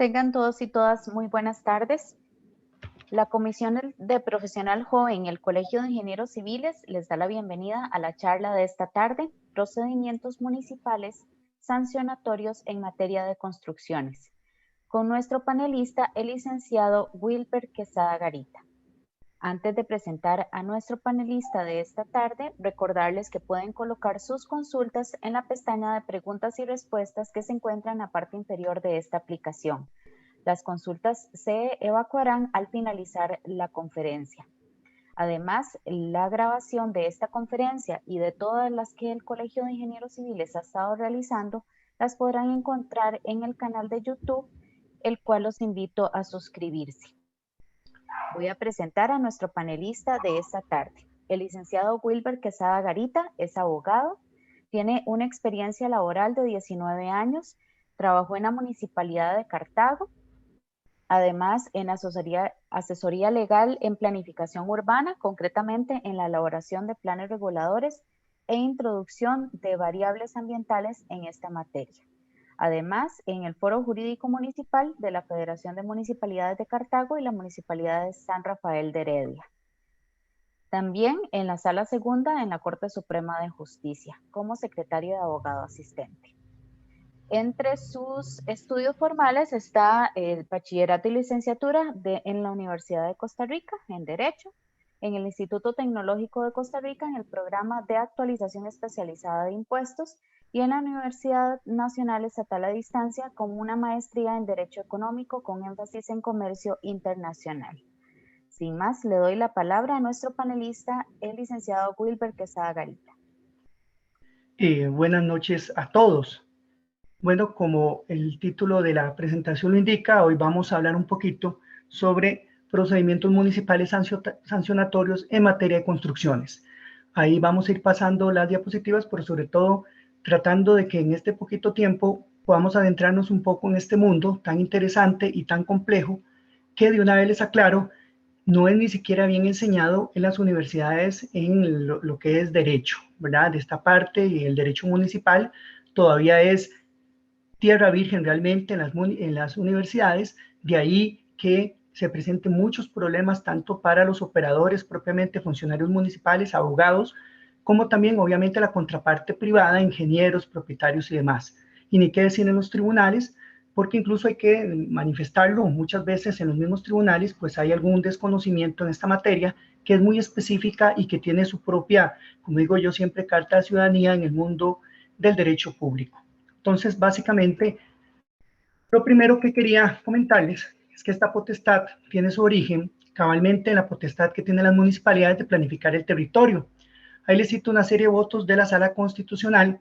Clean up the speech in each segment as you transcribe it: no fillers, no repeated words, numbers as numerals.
Tengan todos y todas muy buenas tardes. La Comisión de Profesional Joven y el Colegio de Ingenieros Civiles les da la bienvenida a la charla de esta tarde, Procedimientos Municipales Sancionatorios en Materia de Construcciones, con nuestro panelista, el licenciado Wilber Quesada Garita. Antes de presentar a nuestro panelista de esta tarde, recordarles que pueden colocar sus consultas en la pestaña de preguntas y respuestas que se encuentra en la parte inferior de esta aplicación. Las consultas se evacuarán al finalizar la conferencia. Además, la grabación de esta conferencia y de todas las que el Colegio de Ingenieros Civiles ha estado realizando, las podrán encontrar en el canal de YouTube, el cual los invito a suscribirse. Voy a presentar a nuestro panelista de esta tarde. El licenciado Wilber Quesada Garita es abogado, tiene una experiencia laboral de 19 años, trabajó en la Municipalidad de Cartago, además en asesoría legal en planificación urbana, concretamente en la elaboración de planes reguladores e introducción de variables ambientales en esta materia. Además, en el Foro Jurídico Municipal de la Federación de Municipalidades de Cartago y la Municipalidad de San Rafael de Heredia. También en la Sala Segunda en la Corte Suprema de Justicia, como secretario de abogado asistente. Entre sus estudios formales está el bachillerato y licenciatura en la Universidad de Costa Rica, en Derecho, en el Instituto Tecnológico de Costa Rica, en el programa de actualización especializada de impuestos, y en la Universidad Nacional Estatal a Distancia con una maestría en Derecho Económico con énfasis en comercio internacional. Sin más, le doy la palabra a nuestro panelista, el licenciado Wilber Quesada Garita. Buenas noches a todos. Bueno, como el título de la presentación lo indica, hoy vamos a hablar un poquito sobre procedimientos municipales sancionatorios en materia de construcciones. Ahí vamos a ir pasando las diapositivas, pero sobre todo tratando de que en este poquito tiempo podamos adentrarnos un poco en este mundo tan interesante y tan complejo que, de una vez les aclaro, no es ni siquiera bien enseñado en las universidades en lo que es derecho, ¿verdad? De esta parte, y el derecho municipal todavía es tierra virgen realmente en las universidades, de ahí que se presenten muchos problemas tanto para los operadores propiamente, funcionarios municipales, abogados, como también obviamente la contraparte privada, ingenieros, propietarios y demás. Y ni qué decir en los tribunales, porque incluso hay que manifestarlo, muchas veces en los mismos tribunales pues hay algún desconocimiento en esta materia que es muy específica y que tiene su propia, como digo yo siempre, carta de ciudadanía en el mundo del derecho público. Entonces, básicamente, lo primero que quería comentarles es que esta potestad tiene su origen cabalmente en la potestad que tienen las municipalidades de planificar el territorio. Ahí les cito una serie de votos de la Sala Constitucional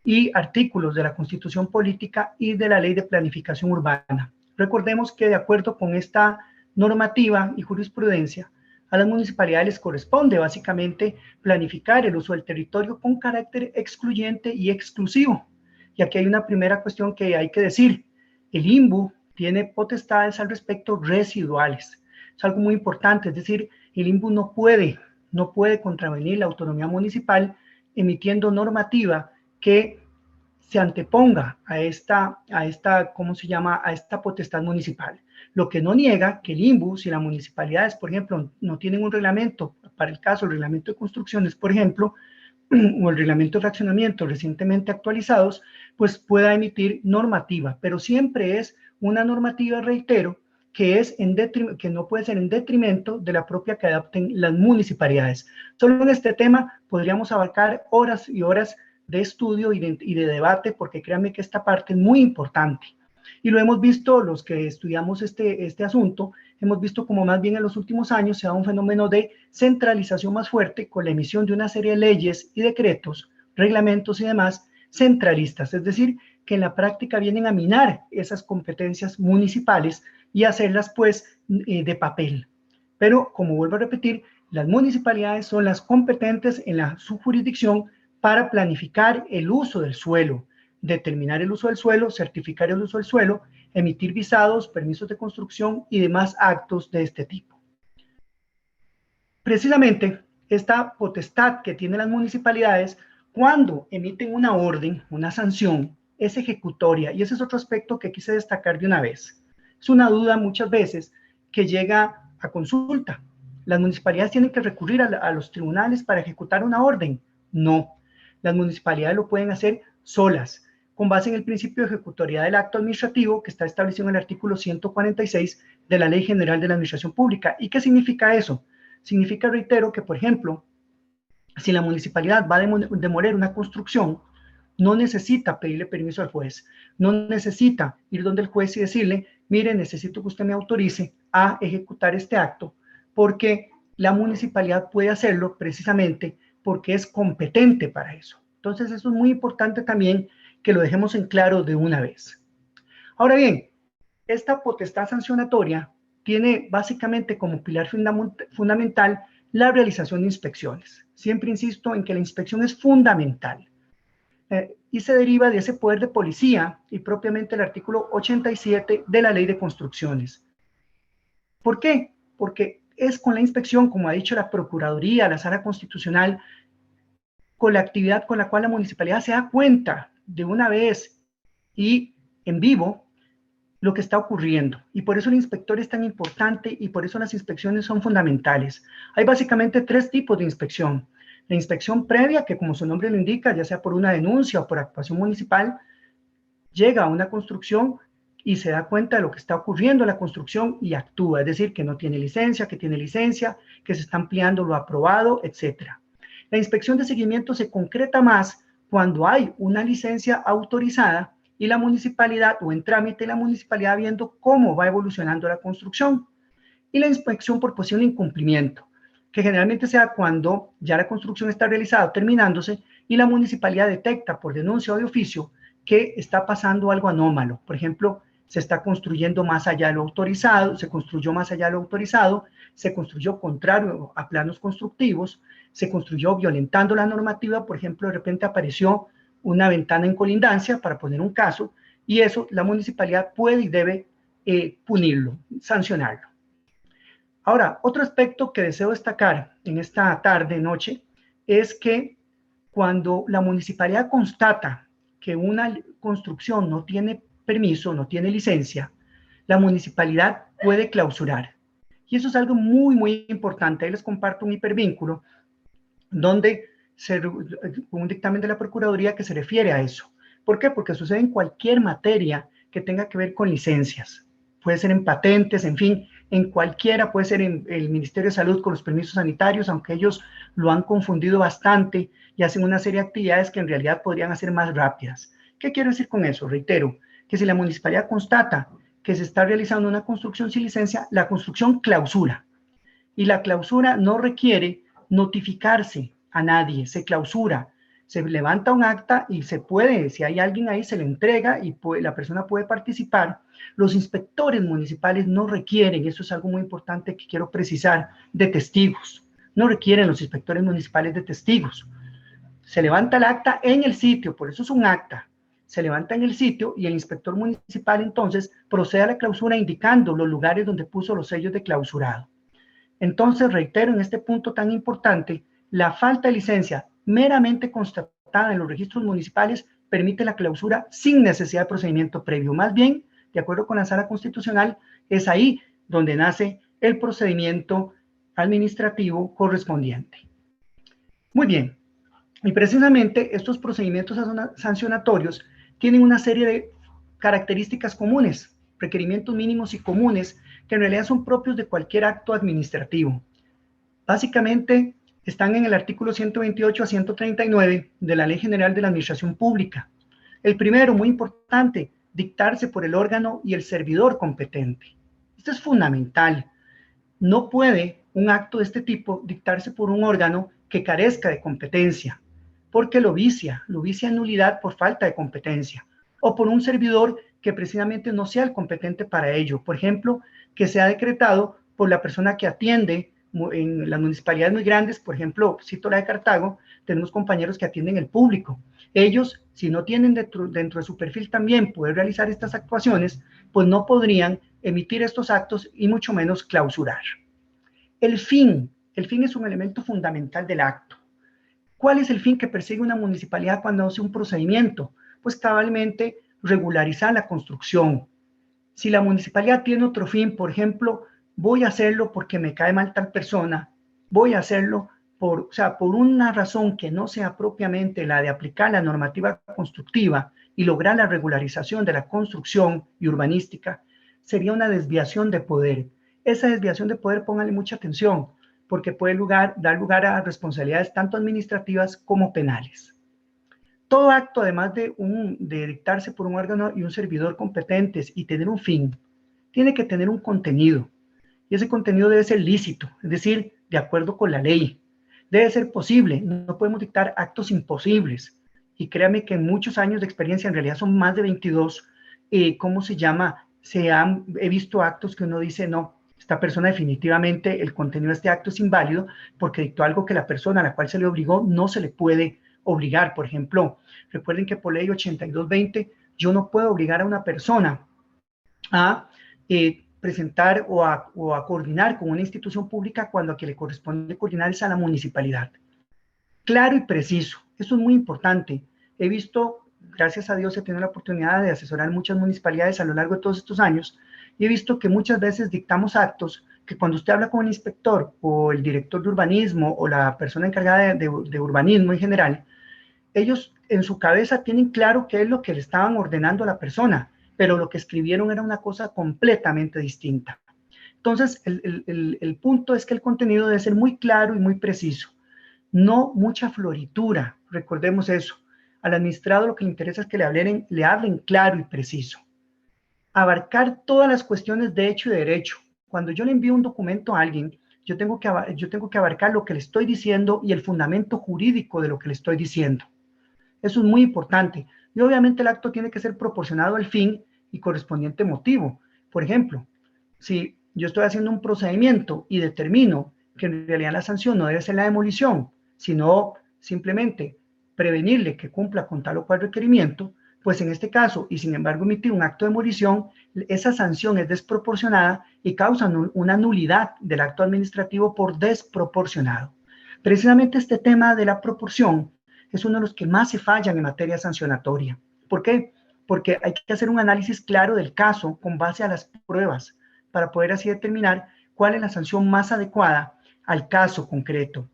y artículos de la Constitución Política y de la Ley de Planificación Urbana. Recordemos que de acuerdo con esta normativa y jurisprudencia, a las municipalidades les corresponde básicamente planificar el uso del territorio con carácter excluyente y exclusivo. Y aquí hay una primera cuestión que hay que decir. El INBU tiene potestades al respecto residuales. Es algo muy importante, es decir, el INBU no puede contravenir la autonomía municipal emitiendo normativa que se anteponga a esta, ¿cómo se llama?, a esta potestad municipal. Lo que no niega que el INBU, si las municipalidades, por ejemplo, no tienen un reglamento, para el caso, el reglamento de construcciones, por ejemplo, o el reglamento de fraccionamiento recientemente actualizados, pues pueda emitir normativa, pero siempre es una normativa, reitero, que no puede ser en detrimento de la propia que adopten las municipalidades. Solo en este tema podríamos abarcar horas y horas de estudio y de debate, porque créanme que esta parte es muy importante. Y lo hemos visto los que estudiamos este asunto hemos visto como más bien en los últimos años se da un fenómeno de centralización más fuerte con la emisión de una serie de leyes y decretos, reglamentos y demás centralistas, es decir, que en la práctica vienen a minar esas competencias municipales y hacerlas pues de papel. Pero como vuelvo a repetir, las municipalidades son las competentes en su jurisdicción para planificar el uso del suelo, determinar el uso del suelo, certificar el uso del suelo, emitir visados, permisos de construcción y demás actos de este tipo. Precisamente esta potestad que tienen las municipalidades cuando emiten una orden, una sanción, es ejecutoria, y ese es otro aspecto que quise destacar de una vez. Es una duda muchas veces que llega a consulta. ¿Las municipalidades tienen que recurrir a los tribunales para ejecutar una orden? No, las municipalidades lo pueden hacer solas, con base en el principio de ejecutoriedad del acto administrativo que está establecido en el artículo 146 de la Ley General de la Administración Pública. ¿Y qué significa eso? Significa, reitero, que, por ejemplo, si la municipalidad va a demoler una construcción, no necesita pedirle permiso al juez, no necesita ir donde el juez y decirle, mire, necesito que usted me autorice a ejecutar este acto, porque la municipalidad puede hacerlo precisamente porque es competente para eso. Entonces, eso es muy importante también que lo dejemos en claro de una vez. Ahora bien, esta potestad sancionatoria tiene básicamente como pilar fundamental la realización de inspecciones. Siempre insisto en que la inspección es fundamental y se deriva de ese poder de policía y propiamente el artículo 87 de la Ley de Construcciones. ¿Por qué? Porque es con la inspección, como ha dicho la Procuraduría, la Sala Constitucional, con la actividad con la cual la municipalidad se da cuenta de una vez y en vivo lo que está ocurriendo. Y por eso el inspector es tan importante y por eso las inspecciones son fundamentales. Hay básicamente tres tipos de inspección. La inspección previa, que como su nombre lo indica, ya sea por una denuncia o por actuación municipal, llega a una construcción y se da cuenta de lo que está ocurriendo en la construcción y actúa, es decir, que no tiene licencia, que tiene licencia, que se está ampliando lo aprobado, etc. La inspección de seguimiento se concreta más cuando hay una licencia autorizada y la municipalidad o en trámite la municipalidad viendo cómo va evolucionando la construcción. Y la inspección por posible incumplimiento, que generalmente se da cuando ya la construcción está realizada o terminándose y la municipalidad detecta por denuncia o de oficio que está pasando algo anómalo. Por ejemplo, se está construyendo más allá de lo autorizado, se construyó más allá de lo autorizado, se construyó contrario a planos constructivos, se construyó violentando la normativa, por ejemplo, de repente apareció una ventana en colindancia, para poner un caso, y eso la municipalidad puede y debe punirlo, sancionarlo. Ahora, otro aspecto que deseo destacar en esta tarde, noche, es que cuando la municipalidad constata que una construcción no tiene permiso, no tiene licencia, la municipalidad puede clausurar. Y eso es algo muy, muy importante. Ahí les comparto un hipervínculo donde un dictamen de la Procuraduría que se refiere a eso. ¿Por qué? Porque sucede en cualquier materia que tenga que ver con licencias. Puede ser en patentes, en fin, en cualquiera, puede ser en el Ministerio de Salud con los permisos sanitarios, aunque ellos lo han confundido bastante y hacen una serie de actividades que en realidad podrían hacer más rápidas. ¿Qué quiero decir con eso? Reitero, que si la municipalidad constata que se está realizando una construcción sin licencia, la construcción clausura. Y la clausura no requiere notificarse a nadie, se clausura, se levanta un acta y se puede, si hay alguien ahí, se le entrega y la persona puede participar. Los inspectores municipales no requieren, eso es algo muy importante que quiero precisar, de testigos. No requieren los inspectores municipales de testigos. Se levanta el acta en el sitio, por eso es un acta. Se levanta en el sitio y el inspector municipal entonces procede a la clausura indicando los lugares donde puso los sellos de clausurado. Entonces, reitero en este punto tan importante, la falta de licencia meramente constatada en los registros municipales permite la clausura sin necesidad de procedimiento previo. Más bien, de acuerdo con la Sala Constitucional, es ahí donde nace el procedimiento administrativo correspondiente. Muy bien, y precisamente estos procedimientos sancionatorios tienen una serie de características comunes, requerimientos mínimos y comunes que en realidad son propios de cualquier acto administrativo. Básicamente están en el artículo 128 a 139 de la Ley General de la Administración Pública. El primero, muy importante, dictarse por el órgano y el servidor competente. Esto es fundamental. No puede un acto de este tipo dictarse por un órgano que carezca de competencia, porque lo vicia en nulidad por falta de competencia, o por un servidor que precisamente no sea el competente para ello. Por ejemplo, que sea decretado por la persona que atiende en las municipalidades muy grandes. Por ejemplo, cito la de Cartago, tenemos compañeros que atienden el público. Ellos, si no tienen dentro de su perfil también poder realizar estas actuaciones, pues no podrían emitir estos actos y mucho menos clausurar. El fin es un elemento fundamental del acto. ¿Cuál es el fin que persigue una municipalidad cuando hace un procedimiento? Pues cabalmente regularizar la construcción. Si la municipalidad tiene otro fin, por ejemplo, voy a hacerlo porque me cae mal tal persona, voy a hacerlo por una razón que no sea propiamente la de aplicar la normativa constructiva y lograr la regularización de la construcción y urbanística, sería una desviación de poder. Esa desviación de poder, póngale mucha atención, porque puede dar lugar a responsabilidades tanto administrativas como penales. Todo acto, además de dictarse por un órgano y un servidor competentes y tener un fin, tiene que tener un contenido. Y ese contenido debe ser lícito, es decir, de acuerdo con la ley. Debe ser posible, no podemos dictar actos imposibles. Y créame que en muchos años de experiencia, en realidad son más de 22, he visto actos que uno dice, no, esta persona definitivamente, el contenido de este acto es inválido porque dictó algo que la persona a la cual se le obligó no se le puede obligar. Por ejemplo, recuerden que por ley 8220 yo no puedo obligar a una persona a presentar o a coordinar con una institución pública cuando a quien le corresponde coordinar es a la municipalidad. Claro y preciso, eso es muy importante. He visto, gracias a Dios, he tenido la oportunidad de asesorar muchas municipalidades a lo largo de todos estos años y he visto que muchas veces dictamos actos que cuando usted habla con el inspector o el director de urbanismo o la persona encargada de urbanismo en general, ellos en su cabeza tienen claro qué es lo que le estaban ordenando a la persona, pero lo que escribieron era una cosa completamente distinta. Entonces, el punto es que el contenido debe ser muy claro y muy preciso. No mucha floritura, recordemos eso. Al administrado lo que le interesa es que le hablen claro y preciso. Abarcar todas las cuestiones de hecho y de derecho. Cuando yo le envío un documento a alguien, yo tengo que abarcar lo que le estoy diciendo y el fundamento jurídico de lo que le estoy diciendo. Eso es muy importante. Y obviamente el acto tiene que ser proporcionado al fin y correspondiente motivo. Por ejemplo, si yo estoy haciendo un procedimiento y determino que en realidad la sanción no debe ser la demolición, sino simplemente prevenirle que cumpla con tal o cual requerimiento, pues en este caso, y sin embargo emitir un acto de demolición, esa sanción es desproporcionada y causa una nulidad del acto administrativo por desproporcionado. Precisamente este tema de la proporción es uno de los que más se fallan en materia sancionatoria. ¿Por qué? Porque hay que hacer un análisis claro del caso con base a las pruebas para poder así determinar cuál es la sanción más adecuada al caso concreto.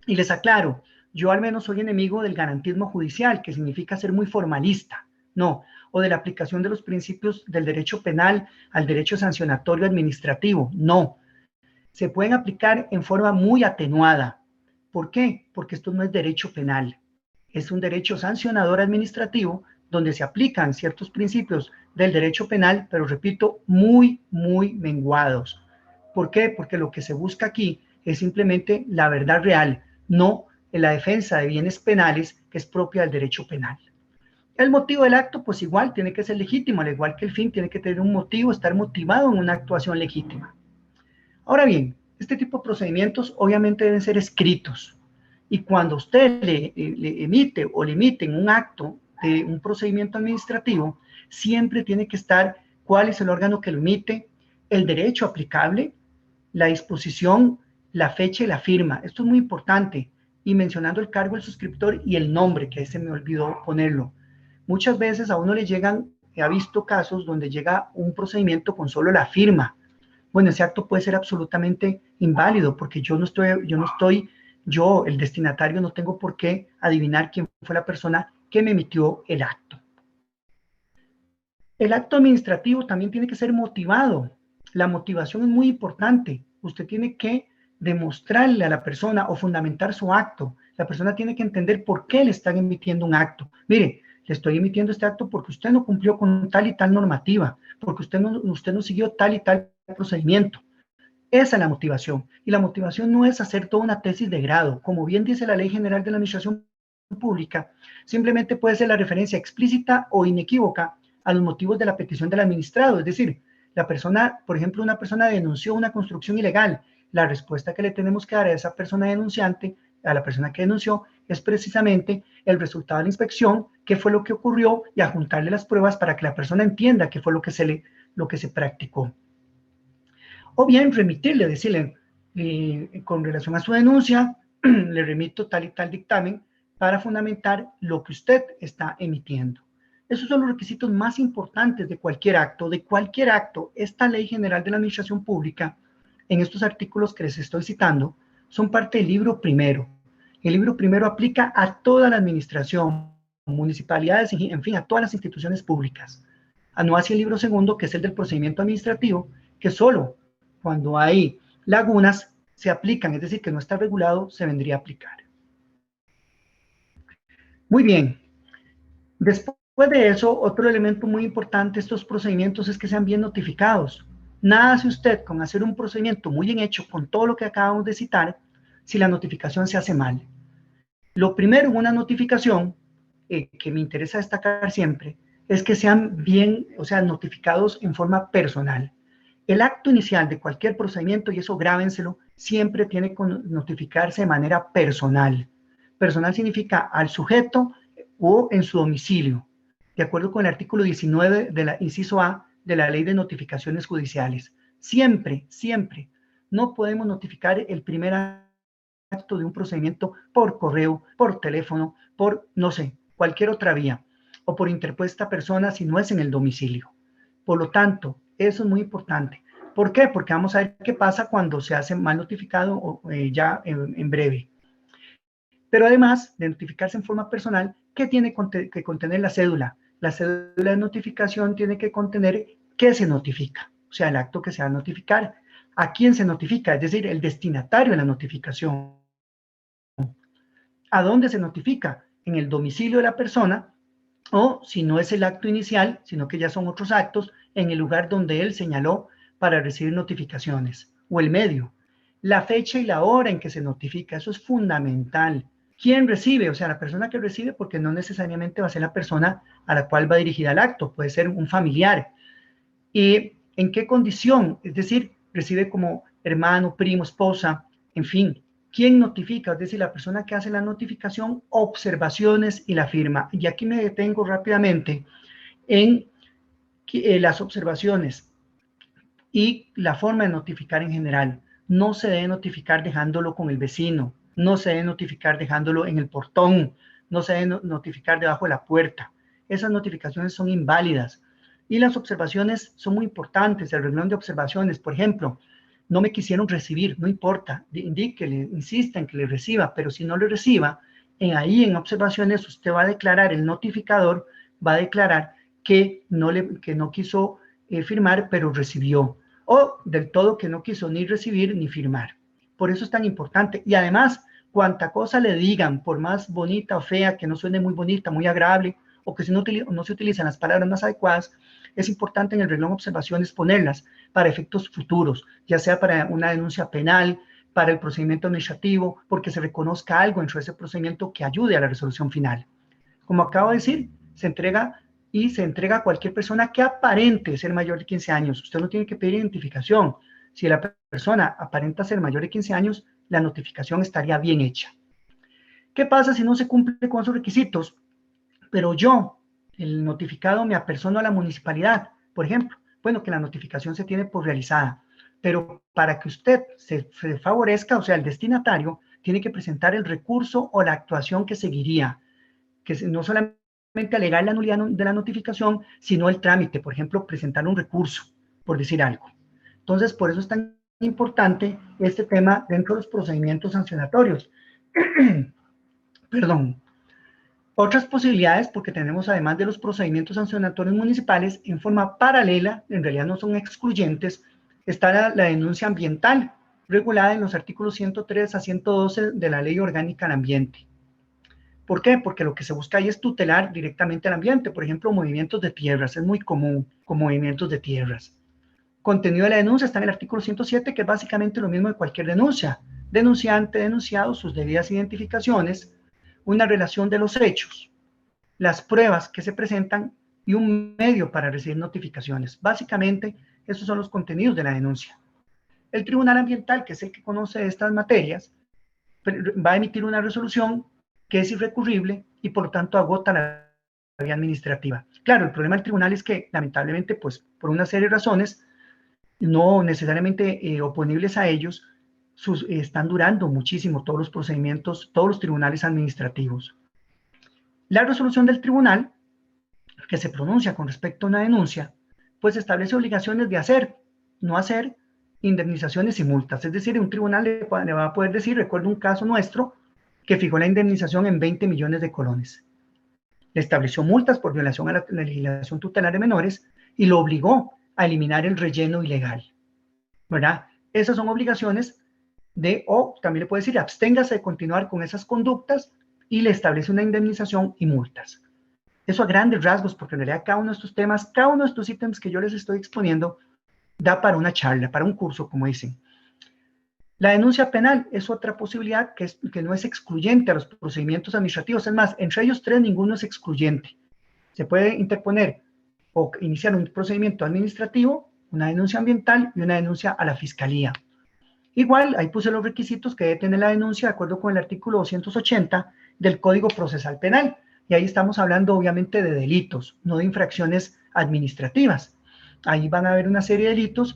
Y les aclaro, yo al menos soy enemigo del garantismo judicial, que significa ser muy formalista, no, o de la aplicación de los principios del derecho penal al derecho sancionatorio administrativo, no. Se pueden aplicar en forma muy atenuada. ¿Por qué? Porque esto no es derecho penal, es un derecho sancionador administrativo donde se aplican ciertos principios del derecho penal, pero repito, muy, muy menguados. ¿Por qué? Porque lo que se busca aquí es simplemente la verdad real, no en la defensa de bienes penales que es propia del derecho penal. El motivo del acto, pues igual, tiene que ser legítimo, al igual que el fin tiene que tener un motivo, estar motivado en una actuación legítima. Ahora bien, este tipo de procedimientos obviamente deben ser escritos. Y cuando usted le emite o le emiten un acto de un procedimiento administrativo, siempre tiene que estar cuál es el órgano que lo emite, el derecho aplicable, la disposición, la fecha y la firma. Esto es muy importante. Y mencionando el cargo del suscriptor y el nombre, que se me olvidó ponerlo. Muchas veces a uno le llegan, he visto casos donde llega un procedimiento con solo la firma. Bueno, ese acto puede ser absolutamente inválido porque yo, el destinatario, no tengo por qué adivinar quién fue la persona que me emitió el acto. El acto administrativo también tiene que ser motivado. La motivación es muy importante. Usted tiene que demostrarle a la persona o fundamentar su acto. La persona tiene que entender por qué le están emitiendo un acto. Mire, le estoy emitiendo este acto porque usted no cumplió con tal y tal normativa, porque usted no siguió tal y tal procedimiento. Esa es la motivación. Y la motivación no es hacer toda una tesis de grado. Como bien dice la Ley General de la Administración Pública, simplemente puede ser la referencia explícita o inequívoca a los motivos de la petición del administrado. Es decir, la persona, por ejemplo, una persona denunció una construcción ilegal. La respuesta que le tenemos que dar a esa persona denunciante, a la persona que denunció, es precisamente el resultado de la inspección, qué fue lo que ocurrió y adjuntarle las pruebas para que la persona entienda qué fue lo que se practicó. O bien remitirle, decirle, con relación a su denuncia, le remito tal y tal dictamen para fundamentar lo que usted está emitiendo. Esos son los requisitos más importantes de cualquier acto. Esta Ley General de la Administración Pública, en estos artículos que les estoy citando, son parte del libro primero. El libro primero aplica a toda la administración, municipalidades, en fin, a todas las instituciones públicas. No hacia el libro segundo, que es el del procedimiento administrativo, que solo cuando hay lagunas se aplican, es decir, que no está regulado, se vendría a aplicar. Muy bien. Después de eso, otro elemento muy importante de estos procedimientos es que sean bien notificados. Nada hace usted con hacer un procedimiento muy bien hecho con todo lo que acabamos de citar si la notificación se hace mal. Lo primero en una notificación, que me interesa destacar siempre, es que sean bien, o sea, notificados en forma personal. El acto inicial de cualquier procedimiento, y eso grábenselo, siempre tiene que notificarse de manera personal. Personal significa al sujeto o en su domicilio, de acuerdo con el artículo 19 de la inciso A de la Ley de Notificaciones Judiciales. Siempre, siempre, no podemos notificar el primer acto de un procedimiento por correo, por teléfono, por, no sé, cualquier otra vía, o por interpuesta persona si no es en el domicilio. Por lo tanto, eso es muy importante. ¿Por qué? Porque vamos a ver qué pasa cuando se hace mal notificado ya en breve. Pero además de notificarse en forma personal, ¿qué tiene que contener la cédula? La cédula de notificación tiene que contener qué se notifica, o sea, el acto que se va a notificar, a quién se notifica, es decir, el destinatario de la notificación. ¿A dónde se notifica? En el domicilio de la persona, o si no es el acto inicial, sino que ya son otros actos, en el lugar donde él señaló para recibir notificaciones, o el medio. La fecha y la hora en que se notifica, eso es fundamental. ¿Quién recibe? O sea, la persona que recibe, porque no necesariamente va a ser la persona a la cual va dirigida el acto, puede ser un familiar. ¿Y en qué condición? Es decir, recibe como hermano, primo, esposa, en fin. ¿Quién notifica? Es decir, la persona que hace la notificación, observaciones y la firma. Y aquí me detengo rápidamente en las observaciones y la forma de notificar en general. No se debe notificar dejándolo con el vecino, no se debe notificar dejándolo en el portón, no se debe notificar debajo de la puerta. Esas notificaciones son inválidas. Y las observaciones son muy importantes. El renglón de observaciones, por ejemplo, no me quisieron recibir, no importa, indíquele, insista en que le reciba, pero si no le reciba, ahí en observaciones usted va a declarar, el notificador va a declarar que no quiso firmar, pero recibió, o del todo que no quiso ni recibir ni firmar. Por eso es tan importante. Y además, cuanta cosa le digan, por más bonita o fea, que no suene muy bonita, muy agradable, o que si no se utilizan las palabras más adecuadas, es importante en el renglón observaciones ponerlas para efectos futuros, ya sea para una denuncia penal, para el procedimiento administrativo, porque se reconozca algo dentro de ese procedimiento que ayude a la resolución final. Como acabo de decir, se entrega a cualquier persona que aparente ser mayor de 15 años. Usted no tiene que pedir identificación. Si la persona aparenta ser mayor de 15 años, la notificación estaría bien hecha. ¿Qué pasa si no se cumple con esos requisitos? Pero yo, el notificado, me apersono a la municipalidad, por ejemplo. Bueno, que la notificación se tiene por realizada, pero para que usted se favorezca, o sea, el destinatario, tiene que presentar el recurso o la actuación que seguiría, que no solamente alegar la nulidad de la notificación, sino el trámite, por ejemplo, presentar un recurso, por decir algo. Entonces, por eso es tan importante este tema dentro de los procedimientos sancionatorios. Perdón. Otras posibilidades, porque tenemos además de los procedimientos sancionatorios municipales, en forma paralela, en realidad no son excluyentes, está la denuncia ambiental, regulada en los artículos 103 a 112 de la Ley Orgánica del Ambiente. ¿Por qué? Porque lo que se busca ahí es tutelar directamente al ambiente. Por ejemplo, movimientos de tierras. Es muy común con movimientos de tierras. Contenido de la denuncia está en el artículo 107, que es básicamente lo mismo de cualquier denuncia. Denunciante, denunciado, sus debidas identificaciones, una relación de los hechos, las pruebas que se presentan y un medio para recibir notificaciones. Básicamente, esos son los contenidos de la denuncia. El Tribunal Ambiental, que es el que conoce estas materias, va a emitir una resolución que es irrecurrible y por lo tanto agota la vía administrativa. Claro, el problema del tribunal es que lamentablemente, pues por una serie de razones no necesariamente oponibles a ellos, están durando muchísimo todos los procedimientos, todos los tribunales administrativos. La resolución del tribunal, que se pronuncia con respecto a una denuncia, pues establece obligaciones de hacer, no hacer, indemnizaciones y multas. Es decir, un tribunal le va a poder decir, recuerdo un caso nuestro, que fijó la indemnización en 20 millones de colones. Le estableció multas por violación a la legislación tutelar de menores y lo obligó a eliminar el relleno ilegal, ¿verdad? Esas son obligaciones o también le puede decir, absténgase de continuar con esas conductas y le establece una indemnización y multas. Eso a grandes rasgos, porque en realidad cada uno de estos temas, cada uno de estos ítems que yo les estoy exponiendo, da para una charla, para un curso, como dicen. La denuncia penal es otra posibilidad que no es excluyente a los procedimientos administrativos. Es más, entre ellos tres ninguno es excluyente. Se puede interponer o iniciar un procedimiento administrativo, una denuncia ambiental y una denuncia a la fiscalía. Igual, ahí puse los requisitos que debe tener la denuncia de acuerdo con el artículo 280 del Código Procesal Penal. Y ahí estamos hablando obviamente de delitos, no de infracciones administrativas. Ahí van a haber una serie de delitos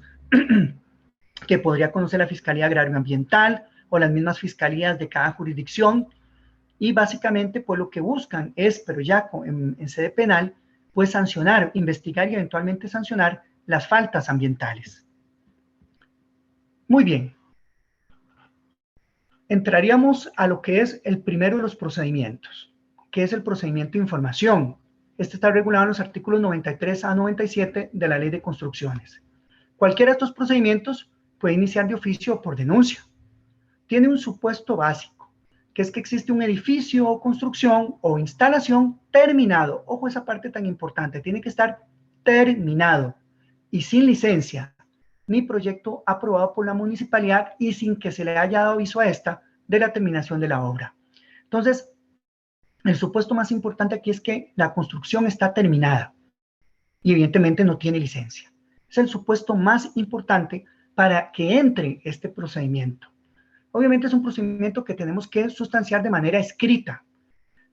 que podría conocer la Fiscalía Agrario-Ambiental o las mismas fiscalías de cada jurisdicción. Y básicamente, pues lo que buscan es, pero ya en sede penal, pues sancionar, investigar y eventualmente sancionar las faltas ambientales. Muy bien. Entraríamos a lo que es el primero de los procedimientos, que es el procedimiento de información. Este está regulado en los artículos 93 a 97 de la Ley de Construcciones. Cualquiera de estos procedimientos puede iniciar de oficio o por denuncia. Tiene un supuesto básico, que es que existe un edificio o construcción o instalación terminado. Ojo, esa parte tan importante, tiene que estar terminado y sin licencia, ni proyecto aprobado por la municipalidad y sin que se le haya dado aviso a esta de la terminación de la obra. Entonces, el supuesto más importante aquí es que la construcción está terminada y evidentemente no tiene licencia. Es el supuesto más importante para que entre este procedimiento. Obviamente es un procedimiento que tenemos que sustanciar de manera escrita.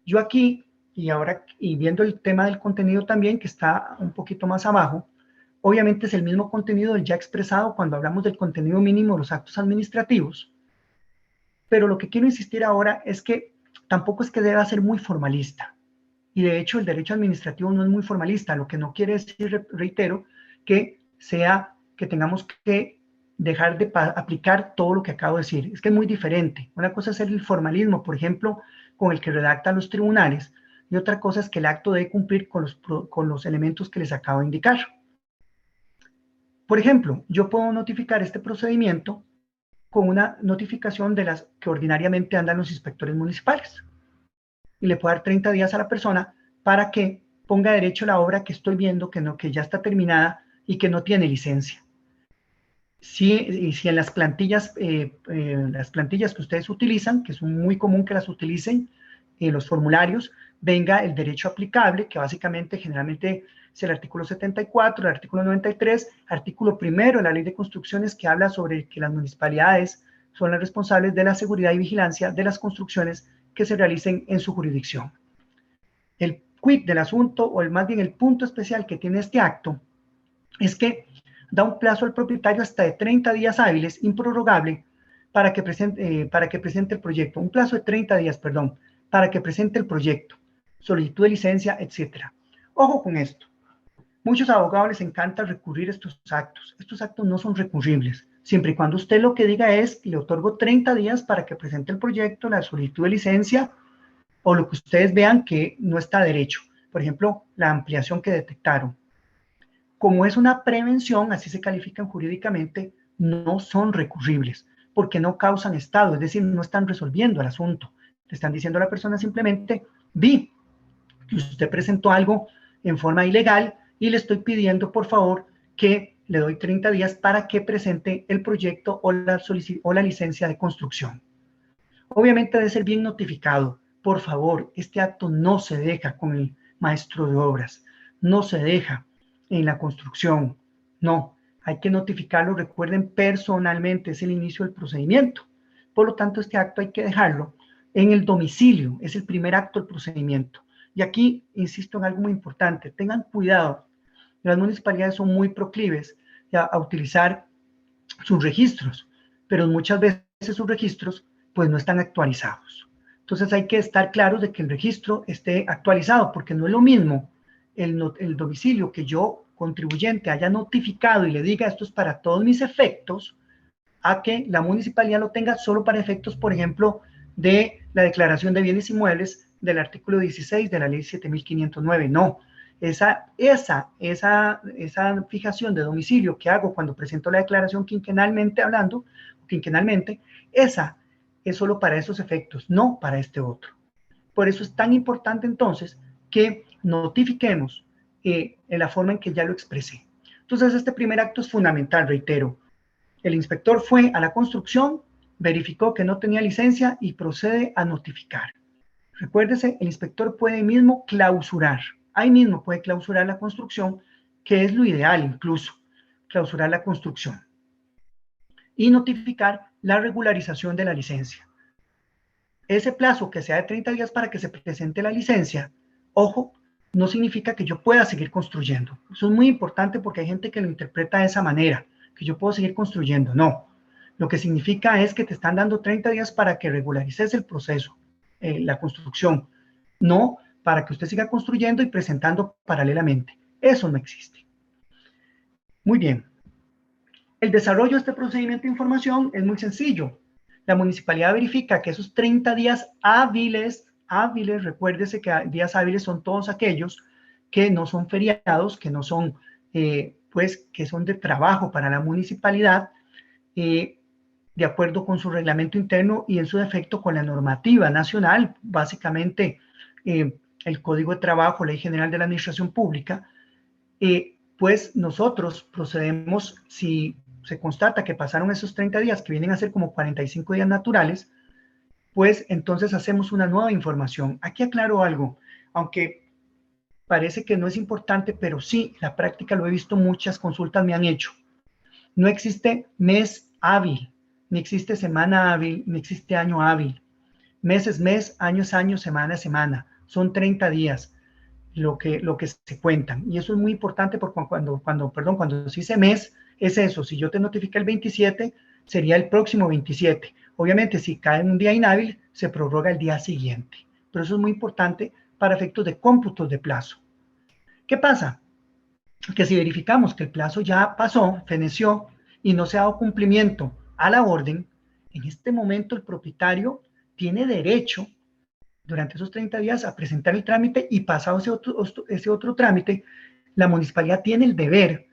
Yo aquí, y viendo el tema del contenido también, que está un poquito más abajo, obviamente es el mismo contenido del ya expresado cuando hablamos del contenido mínimo de los actos administrativos, pero lo que quiero insistir ahora es que tampoco es que deba ser muy formalista. Y de hecho el derecho administrativo no es muy formalista, lo que no quiere decir, reitero, que tengamos que dejar de aplicar todo lo que acabo de decir. Es que es muy diferente. Una cosa es el formalismo, por ejemplo, con el que redactan los tribunales, y otra cosa es que el acto debe cumplir con los elementos que les acabo de indicar. Por ejemplo, yo puedo notificar este procedimiento con una notificación de las que ordinariamente andan los inspectores municipales. Y le puedo dar 30 días a la persona para que ponga derecho a la obra que estoy viendo que ya está terminada y que no tiene licencia. Si en las plantillas que ustedes utilizan, que es muy común que las utilicen en los formularios, venga el derecho aplicable, que básicamente generalmente es el artículo 74, el artículo 93, artículo primero de la Ley de Construcciones, que habla sobre que las municipalidades son las responsables de la seguridad y vigilancia de las construcciones que se realicen en su jurisdicción. El quid del asunto, o más bien el punto especial que tiene este acto, es que da un plazo al propietario hasta de 30 días hábiles, improrrogable, para que presente el proyecto. Un plazo de 30 días, perdón, para que presente el proyecto, solicitud de licencia, etc. Ojo con esto. Muchos abogados les encanta recurrir a estos actos. Estos actos no son recurribles, siempre y cuando usted lo que diga es, le otorgo 30 días para que presente el proyecto, la solicitud de licencia, o lo que ustedes vean que no está derecho. Por ejemplo, la ampliación que detectaron. Como es una prevención, así se califican jurídicamente, no son recurribles, porque no causan estado, es decir, no están resolviendo el asunto. Le están diciendo a la persona simplemente, vi que usted presentó algo en forma ilegal y le estoy pidiendo, por favor, que le doy 30 días para que presente el proyecto o la licencia de construcción. Obviamente debe ser bien notificado. Por favor, este acto no se deja con el maestro de obras, no se deja en la construcción, no, hay que notificarlo, recuerden, personalmente, es el inicio del procedimiento. Por lo tanto, este acto hay que dejarlo en el domicilio, es el primer acto del procedimiento. Y aquí insisto en algo muy importante, tengan cuidado, las municipalidades son muy proclives a utilizar sus registros, pero muchas veces sus registros pues no están actualizados. Entonces hay que estar claros de que el registro esté actualizado, porque no es lo mismo el domicilio que yo, contribuyente, haya notificado y le diga esto es para todos mis efectos, a que la municipalidad lo tenga solo para efectos, por ejemplo, de la declaración de bienes inmuebles del artículo 16 de la ley 7509. No, esa fijación de domicilio que hago cuando presento la declaración quinquenalmente hablando, esa es solo para esos efectos, no para este otro. Por eso es tan importante entonces que notifiquemos en la forma en que ya lo expresé. Entonces este primer acto es fundamental, reitero. El inspector fue a la construcción, verificó que no tenía licencia y procede a notificar. Recuérdese, el inspector puede mismo clausurar, ahí mismo puede clausurar la construcción, que es lo ideal incluso, clausurar la construcción y notificar la regularización de la licencia. Ese plazo que sea de 30 días para que se presente la licencia, ojo, no significa que yo pueda seguir construyendo. Eso es muy importante porque hay gente que lo interpreta de esa manera, que yo puedo seguir construyendo. No, lo que significa es que te están dando 30 días para que regularices el proceso, la construcción, no para que usted siga construyendo y presentando paralelamente. Eso no existe. Muy bien. El desarrollo de este procedimiento de información es muy sencillo. La municipalidad verifica que esos 30 días hábiles, recuérdese que días hábiles son todos aquellos que no son feriados, que no son, pues, que son de trabajo para la municipalidad, de acuerdo con su reglamento interno y en su defecto con la normativa nacional, básicamente el Código de Trabajo, Ley General de la Administración Pública, pues nosotros procedemos, si se constata que pasaron esos 30 días, que vienen a ser como 45 días naturales, pues entonces hacemos una nueva información. Aquí aclaro algo, aunque parece que no es importante, pero sí, en la práctica lo he visto, muchas consultas me han hecho. No existe mes hábil, ni existe semana hábil, ni existe año hábil. Mes es mes, año es año, semana es semana. Son 30 días lo que se cuentan. Y eso es muy importante porque cuando se dice mes, es eso. Si yo te notifique el 27, sería el próximo 27. Obviamente, si cae en un día inhábil, se prorroga el día siguiente. Pero eso es muy importante para efectos de cómputos de plazo. ¿Qué pasa? Que si verificamos que el plazo ya pasó, feneció, y no se ha dado cumplimiento a la orden, en este momento el propietario tiene derecho durante esos 30 días a presentar el trámite y pasado ese otro trámite, la municipalidad tiene el deber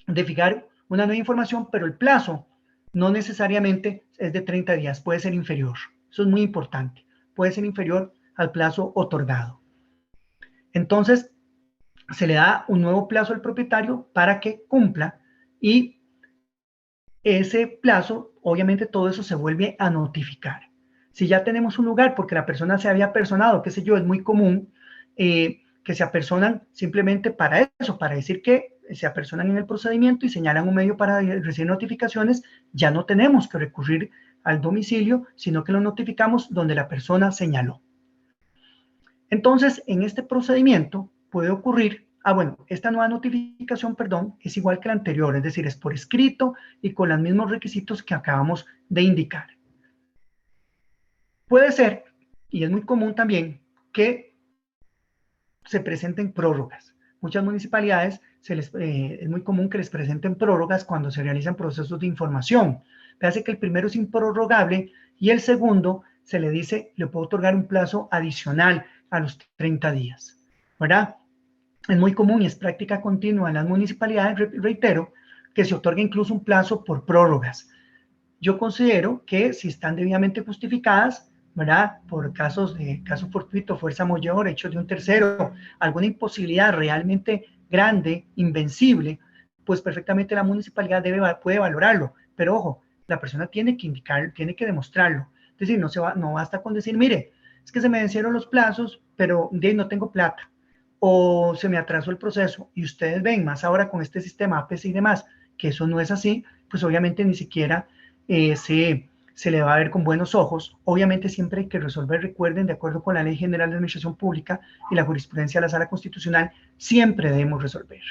de fijar una nueva información, pero el plazo no necesariamente es de 30 días, puede ser inferior. Eso es muy importante, puede ser inferior al plazo otorgado. Entonces, se le da un nuevo plazo al propietario para que cumpla y ese plazo, obviamente todo eso se vuelve a notificar. Si ya tenemos un lugar porque la persona se había apersonado, qué sé yo, es muy común que se apersonan simplemente para eso, para decir que se apersonan en el procedimiento y señalan un medio para recibir notificaciones, ya no tenemos que recurrir al domicilio, sino que lo notificamos donde la persona señaló. Entonces, en este procedimiento puede ocurrir, esta nueva notificación, es igual que la anterior, es decir, es por escrito y con los mismos requisitos que acabamos de indicar. Puede ser, y es muy común también, que se presenten prórrogas. Muchas municipalidades es muy común que les presenten prórrogas cuando se realizan procesos de información. Parece que el primero es improrrogable y el segundo se le dice, le puedo otorgar un plazo adicional a los 30 días, ¿verdad? Es muy común y es práctica continua en las municipalidades, reitero, que se otorga incluso un plazo por prórrogas. Yo considero que si están debidamente justificadas, ¿verdad? Por caso fortuito, fuerza mayor, hechos de un tercero, alguna imposibilidad realmente grande, invencible, pues perfectamente la municipalidad puede valorarlo, pero ojo, la persona tiene que indicar, tiene que demostrarlo. Es decir, no basta con decir, mire, es que se me vencieron los plazos, pero no tengo plata, o se me atrasó el proceso, y ustedes ven, más ahora con este sistema APC y demás, que eso no es así, pues obviamente ni siquiera se le va a ver con buenos ojos. Obviamente siempre hay que resolver, recuerden, de acuerdo con la Ley General de Administración Pública y la jurisprudencia de la Sala Constitucional, siempre debemos resolver.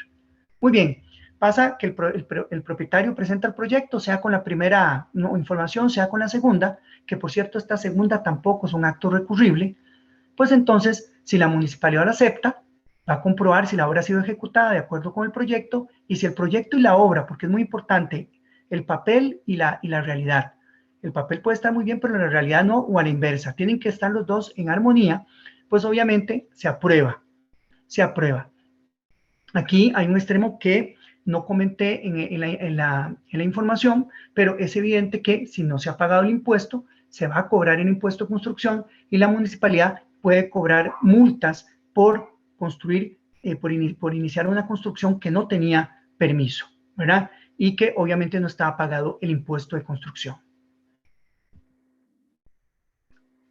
Muy bien, pasa que el propietario presenta el proyecto, sea con la primera información, sea con la segunda, que por cierto esta segunda tampoco es un acto recurrible, pues entonces si la municipalidad lo acepta, va a comprobar si la obra ha sido ejecutada de acuerdo con el proyecto y si el proyecto y la obra, porque es muy importante, el papel y la realidad. El papel puede estar muy bien, pero la realidad no, o a la inversa. Tienen que estar los dos en armonía, pues obviamente se aprueba. Se aprueba. Aquí hay un extremo que no comenté en la información, pero es evidente que si no se ha pagado el impuesto, se va a cobrar el impuesto de construcción y la municipalidad puede cobrar multas por construir, por iniciar una construcción que no tenía permiso, ¿verdad? Y que obviamente no estaba pagado el impuesto de construcción.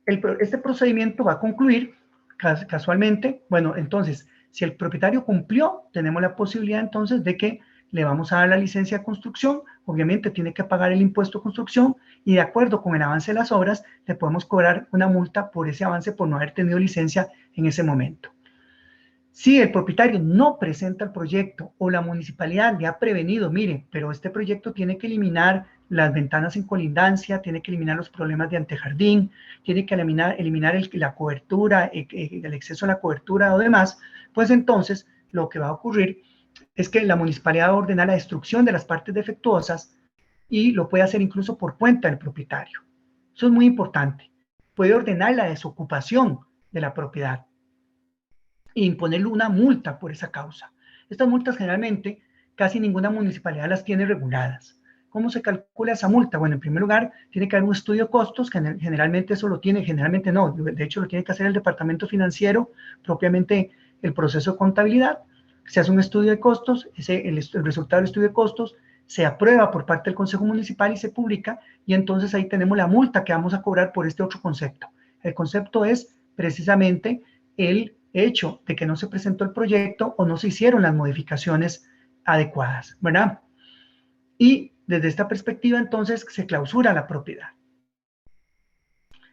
Este procedimiento va a concluir casualmente, bueno, entonces, si el propietario cumplió, tenemos la posibilidad entonces de que le vamos a dar la licencia de construcción, obviamente tiene que pagar el impuesto de construcción y de acuerdo con el avance de las obras, le podemos cobrar una multa por ese avance por no haber tenido licencia en ese momento. Si el propietario no presenta el proyecto o la municipalidad le ha prevenido, mire, pero este proyecto tiene que eliminar las ventanas en colindancia, tiene que eliminar los problemas de antejardín, tiene que eliminar la cobertura, el exceso de la cobertura o demás, pues entonces lo que va a ocurrir es que la municipalidad va a ordenar la destrucción de las partes defectuosas y lo puede hacer incluso por cuenta del propietario. Eso es muy importante. Puede ordenar la desocupación de la propiedad e imponerle una multa por esa causa. Estas multas generalmente casi ninguna municipalidad las tiene reguladas. ¿Cómo se calcula esa multa? Bueno, en primer lugar, tiene que haber un estudio de costos, que generalmente eso lo tiene, generalmente no, de hecho lo tiene que hacer el departamento financiero, propiamente el proceso de contabilidad. Se hace un estudio de costos, el resultado del estudio de costos se aprueba por parte del Consejo Municipal y se publica, y entonces ahí tenemos la multa que vamos a cobrar por este otro concepto. El concepto es precisamente el hecho de que no se presentó el proyecto o no se hicieron las modificaciones adecuadas, ¿verdad? Y desde esta perspectiva, entonces, se clausura la propiedad,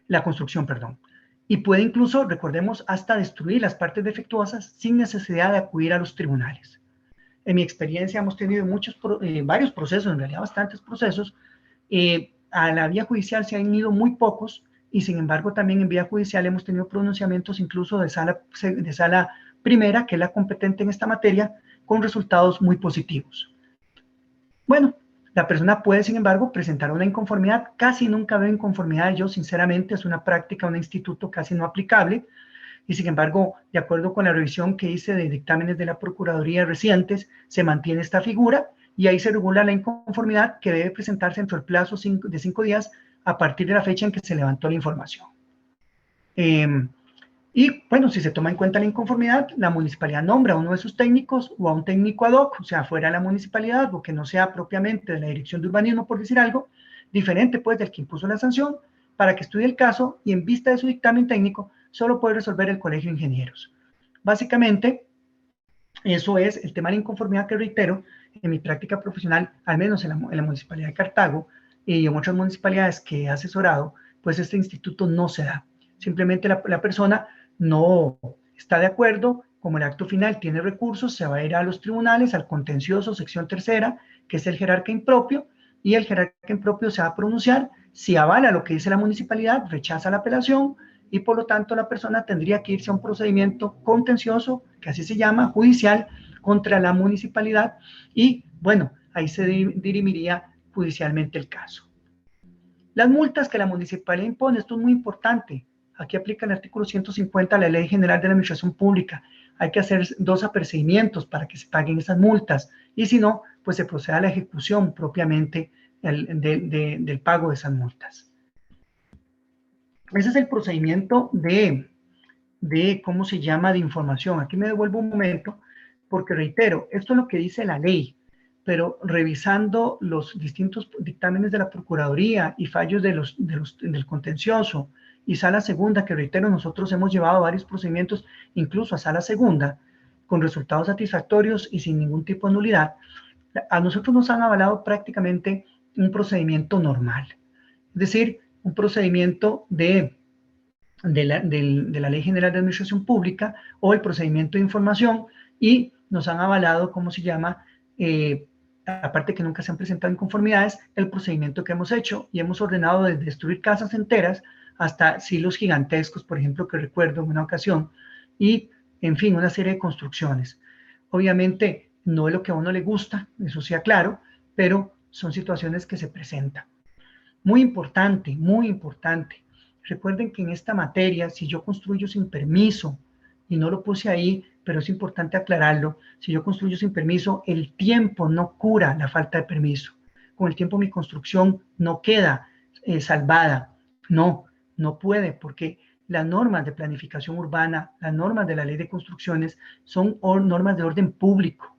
la construcción, perdón. Y puede incluso, recordemos, hasta destruir las partes defectuosas sin necesidad de acudir a los tribunales. En mi experiencia hemos tenido varios procesos, en realidad bastantes procesos. A la vía judicial se han ido muy pocos, y sin embargo también en vía judicial hemos tenido pronunciamientos incluso de sala primera, que es la competente en esta materia, con resultados muy positivos. Bueno, la persona puede, sin embargo, presentar una inconformidad. Casi nunca veo inconformidad. Yo, sinceramente, es una práctica, un instituto casi no aplicable. Y sin embargo, de acuerdo con la revisión que hice de dictámenes de la Procuraduría recientes, se mantiene esta figura y ahí se regula la inconformidad que debe presentarse dentro del plazo de 5 días a partir de la fecha en que se levantó la información. Y bueno, si se toma en cuenta la inconformidad, la municipalidad nombra a uno de sus técnicos o a un técnico ad hoc, o sea, fuera de la municipalidad o que no sea propiamente de la Dirección de Urbanismo, por decir algo, diferente pues del que impuso la sanción, para que estudie el caso y en vista de su dictamen técnico, solo puede resolver el Colegio de Ingenieros. Básicamente, eso es el tema de la inconformidad que reitero, en mi práctica profesional, al menos en la Municipalidad de Cartago y en otras municipalidades que he asesorado, pues este instituto no se da. Simplemente la persona no está de acuerdo, como el acto final tiene recursos, se va a ir a los tribunales, al contencioso, sección tercera, que es el jerarca impropio, y el jerarca impropio se va a pronunciar si avala lo que dice la municipalidad, rechaza la apelación, y por lo tanto la persona tendría que irse a un procedimiento contencioso, que así se llama, judicial, contra la municipalidad, y bueno, ahí se dirimiría judicialmente el caso. Las multas que la municipalidad impone, esto es muy importante. Aquí aplica el artículo 150 de la Ley General de la Administración Pública. Hay que hacer 2 apercibimientos para que se paguen esas multas, y si no, pues se procede a la ejecución propiamente del pago de esas multas. Ese es el procedimiento ¿cómo se llama?, de información. Aquí me devuelvo un momento, porque reitero, esto es lo que dice la ley. pero revisando los distintos dictámenes de la Procuraduría y fallos del contencioso y sala segunda, que reitero, nosotros hemos llevado varios procedimientos incluso a sala segunda, con resultados satisfactorios y sin ningún tipo de nulidad, a nosotros nos han avalado prácticamente un procedimiento normal, es decir, un procedimiento de la Ley General de Administración Pública o el procedimiento de información, y nos han avalado, ¿cómo se llama? Aparte que nunca se han presentado inconformidades, el procedimiento que hemos hecho, y hemos ordenado desde destruir casas enteras hasta silos gigantescos, por ejemplo, que recuerdo en una ocasión, y en fin, una serie de construcciones. Obviamente no es lo que a uno le gusta, eso sea claro, pero son situaciones que se presentan. Muy importante, muy importante. Recuerden que en esta materia, si yo construyo sin permiso, y no lo puse ahí, pero es importante aclararlo, si yo construyo sin permiso, el tiempo no cura la falta de permiso. Con el tiempo mi construcción no queda salvada. No, no puede, porque las normas de planificación urbana, las normas de la ley de construcciones son normas de orden público.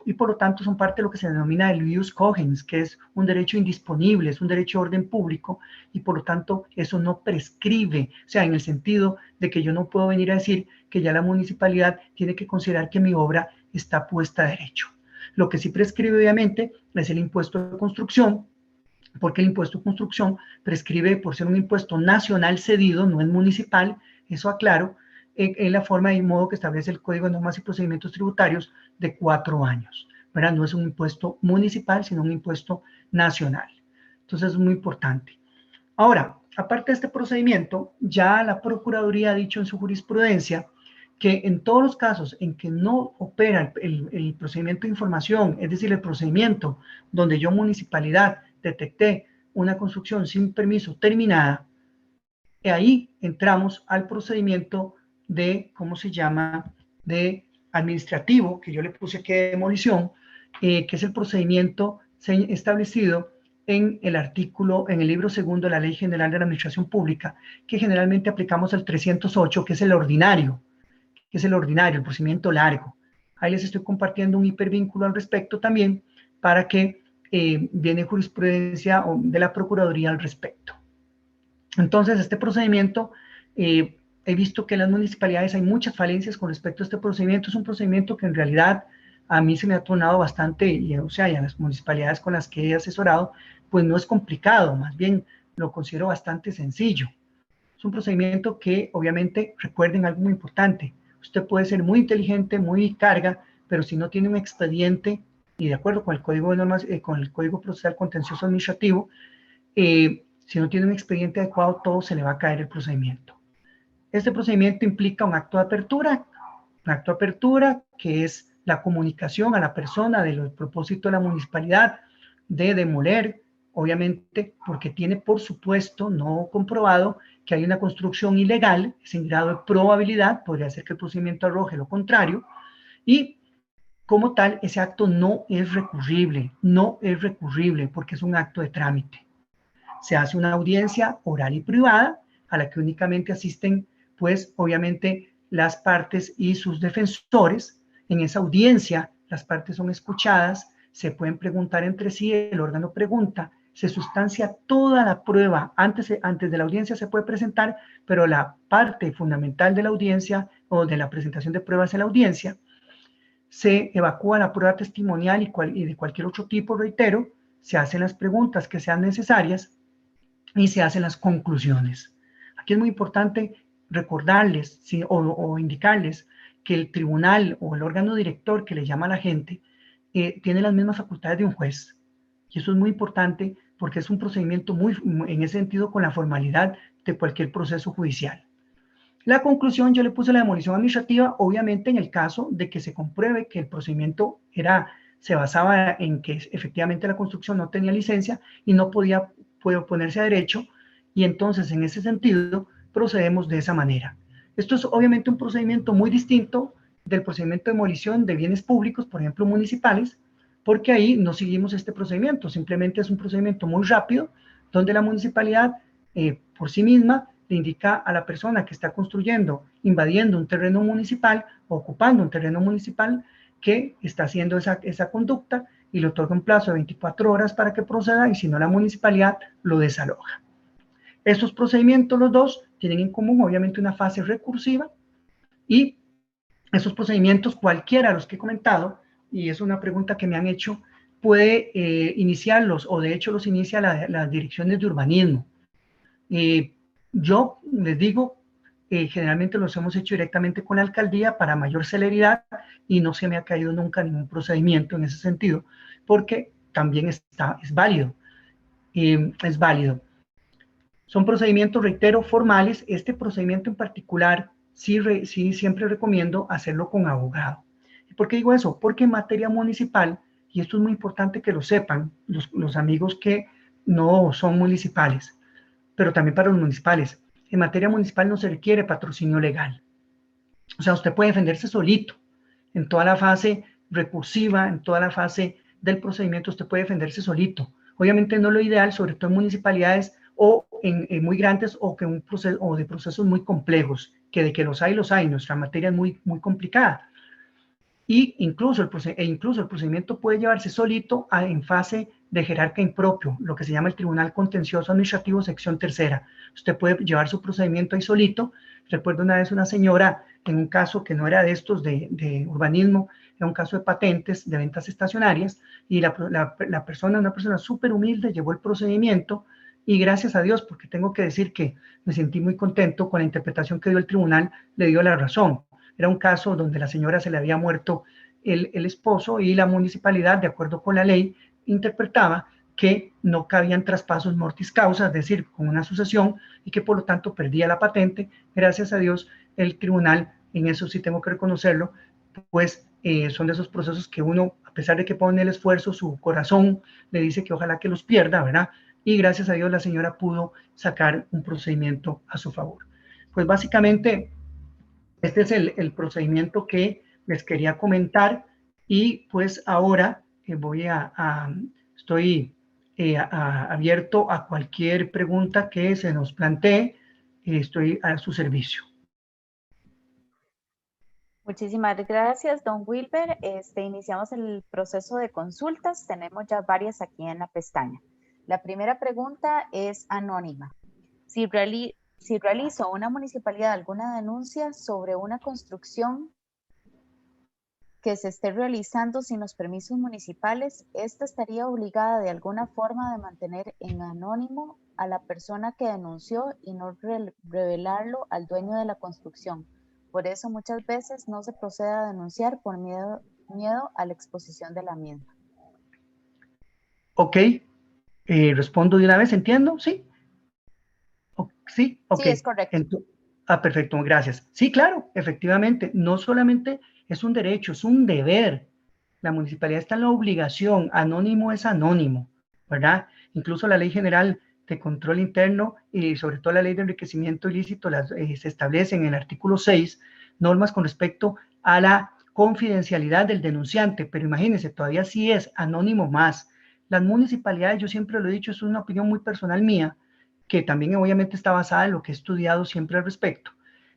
Y por lo tanto son parte de lo que se denomina el ius cogens, que es un derecho indisponible, es un derecho de orden público, y por lo tanto eso no prescribe, o sea, en el sentido de que yo no puedo venir a decir que ya la municipalidad tiene que considerar que mi obra está puesta a derecho. Lo que sí prescribe obviamente es el impuesto de construcción, porque el impuesto de construcción prescribe por ser un impuesto nacional cedido, no es municipal, eso aclaro, en la forma y modo que establece el Código de Normas y Procedimientos Tributarios de 4 años. ¿Verdad? No es un impuesto municipal, sino un impuesto nacional. Entonces es muy importante. Ahora, aparte de este procedimiento, ya la Procuraduría ha dicho en su jurisprudencia que en todos los casos en que no opera el procedimiento de información, es decir, el procedimiento donde yo, municipalidad, detecté una construcción sin permiso terminada, ahí entramos al procedimiento de, ¿cómo se llama?, de administrativo, que yo le puse aquí de demolición, que es el procedimiento establecido en el artículo, en el libro segundo de la Ley General de la Administración Pública, que generalmente aplicamos al 308, que es el ordinario, el procedimiento largo. Ahí les estoy compartiendo un hipervínculo al respecto también, para que viene jurisprudencia de la Procuraduría al respecto. Entonces, este procedimiento, he visto que en las municipalidades hay muchas falencias con respecto a este procedimiento. Es un procedimiento que en realidad a mí se me ha tornado bastante, y a las municipalidades con las que he asesorado, pues no es complicado, más bien lo considero bastante sencillo. Es un procedimiento que, obviamente, recuerden algo muy importante: usted puede ser muy inteligente, muy carga, pero si no tiene un expediente, y de acuerdo con el Código de Normas, con el Código Procesal Contencioso Administrativo, si no tiene un expediente adecuado, todo se le va a caer el procedimiento. Este procedimiento implica un acto de apertura que es la comunicación a la persona del propósito de la municipalidad de demoler, obviamente porque tiene por supuesto no comprobado que hay una construcción ilegal, sin grado de probabilidad, podría ser que el procedimiento arroje lo contrario, y como tal ese acto no es recurrible porque es un acto de trámite. Se hace una audiencia oral y privada a la que únicamente asisten, pues, obviamente, las partes y sus defensores. En esa audiencia, las partes son escuchadas, se pueden preguntar entre sí, el órgano pregunta, se sustancia toda la prueba. Antes de la audiencia se puede presentar, pero la parte fundamental de la audiencia o de la presentación de pruebas en la audiencia, se evacúa la prueba testimonial y de cualquier otro tipo, reitero, se hacen las preguntas que sean necesarias y se hacen las conclusiones. Aquí es muy importante recordarles o indicarles que el tribunal o el órgano director que le llama a la gente tiene las mismas facultades de un juez. Y eso es muy importante porque es un procedimiento muy, en ese sentido, con la formalidad de cualquier proceso judicial. La conclusión, yo le puse la demolición administrativa, obviamente en el caso de que se compruebe que el procedimiento se basaba en que efectivamente la construcción no tenía licencia y no podía oponerse a derecho, y entonces en ese sentido procedemos de esa manera. Esto es obviamente un procedimiento muy distinto del procedimiento de demolición de bienes públicos, por ejemplo municipales, porque ahí no seguimos este procedimiento, simplemente es un procedimiento muy rápido donde la municipalidad por sí misma le indica a la persona que está construyendo, invadiendo un terreno municipal, ocupando un terreno municipal, que está haciendo esa conducta, y le otorga un plazo de 24 horas para que proceda, y si no, la municipalidad lo desaloja. Estos procedimientos, los dos, tienen en común obviamente una fase recursiva, y esos procedimientos, cualquiera de los que he comentado, y es una pregunta que me han hecho, puede iniciarlos, o de hecho los inicia las direcciones de urbanismo. Yo les digo, generalmente los hemos hecho directamente con la alcaldía para mayor celeridad, y no se me ha caído nunca ningún procedimiento en ese sentido, porque también es válido. Es válido. Son procedimientos, reitero, formales. Este procedimiento en particular, sí siempre recomiendo hacerlo con abogado. ¿Por qué digo eso? Porque en materia municipal, y esto es muy importante que lo sepan los amigos que no son municipales, pero también para los municipales, en materia municipal no se requiere patrocinio legal. O sea, usted puede defenderse solito en toda la fase recursiva, en toda la fase del procedimiento, usted puede defenderse solito. Obviamente no lo ideal, sobre todo en municipalidades o en muy grandes, o que un proceso, o de procesos muy complejos, que de que los hay, nuestra materia es muy complicada. Y incluso el procedimiento puede llevarse solito en fase de jerarca impropio, lo que se llama el Tribunal Contencioso Administrativo, sección tercera. Usted puede llevar su procedimiento ahí solito. Recuerdo una vez una señora, en un caso que no era de estos de urbanismo, era un caso de patentes, de ventas estacionarias, y una persona súper humilde, llevó el procedimiento, y gracias a Dios, porque tengo que decir que me sentí muy contento con la interpretación que dio el tribunal, le dio la razón. Era un caso donde la señora se le había muerto el esposo, y la municipalidad, de acuerdo con la ley, interpretaba que no cabían traspasos mortis causa, es decir, con una sucesión, y que por lo tanto perdía la patente. Gracias a Dios, el tribunal, en eso sí tengo que reconocerlo, pues son de esos procesos que uno, a pesar de que pone el esfuerzo, su corazón le dice que ojalá que los pierda, ¿verdad? Y gracias a Dios la señora pudo sacar un procedimiento a su favor. Pues básicamente este es el procedimiento que les quería comentar, y pues ahora estoy abierto a cualquier pregunta que se nos plantee. Estoy a su servicio. Muchísimas gracias, don Wilber. Iniciamos el proceso de consultas. Tenemos ya varias aquí en la pestaña. La primera pregunta es anónima. Si realizo una municipalidad alguna denuncia sobre una construcción que se esté realizando sin los permisos municipales, esta estaría obligada de alguna forma de mantener en anónimo a la persona que denunció y no revelarlo al dueño de la construcción. Por eso muchas veces no se procede a denunciar por miedo a la exposición de la misma. Ok, respondo de una vez, ¿entiendo? ¿Sí? Sí, ok. Sí, es correcto. Perfecto, gracias. Sí, claro, efectivamente, no solamente es un derecho, es un deber. La municipalidad está en la obligación, anónimo es anónimo, ¿verdad? Incluso la Ley General de Control Interno, y sobre todo la Ley de Enriquecimiento Ilícito, se establecen en el artículo 6 normas con respecto a la confidencialidad del denunciante, pero imagínense, todavía sí es anónimo más. Las municipalidades, yo siempre lo he dicho, es una opinión muy personal mía, que también obviamente está basada en lo que he estudiado siempre al respecto.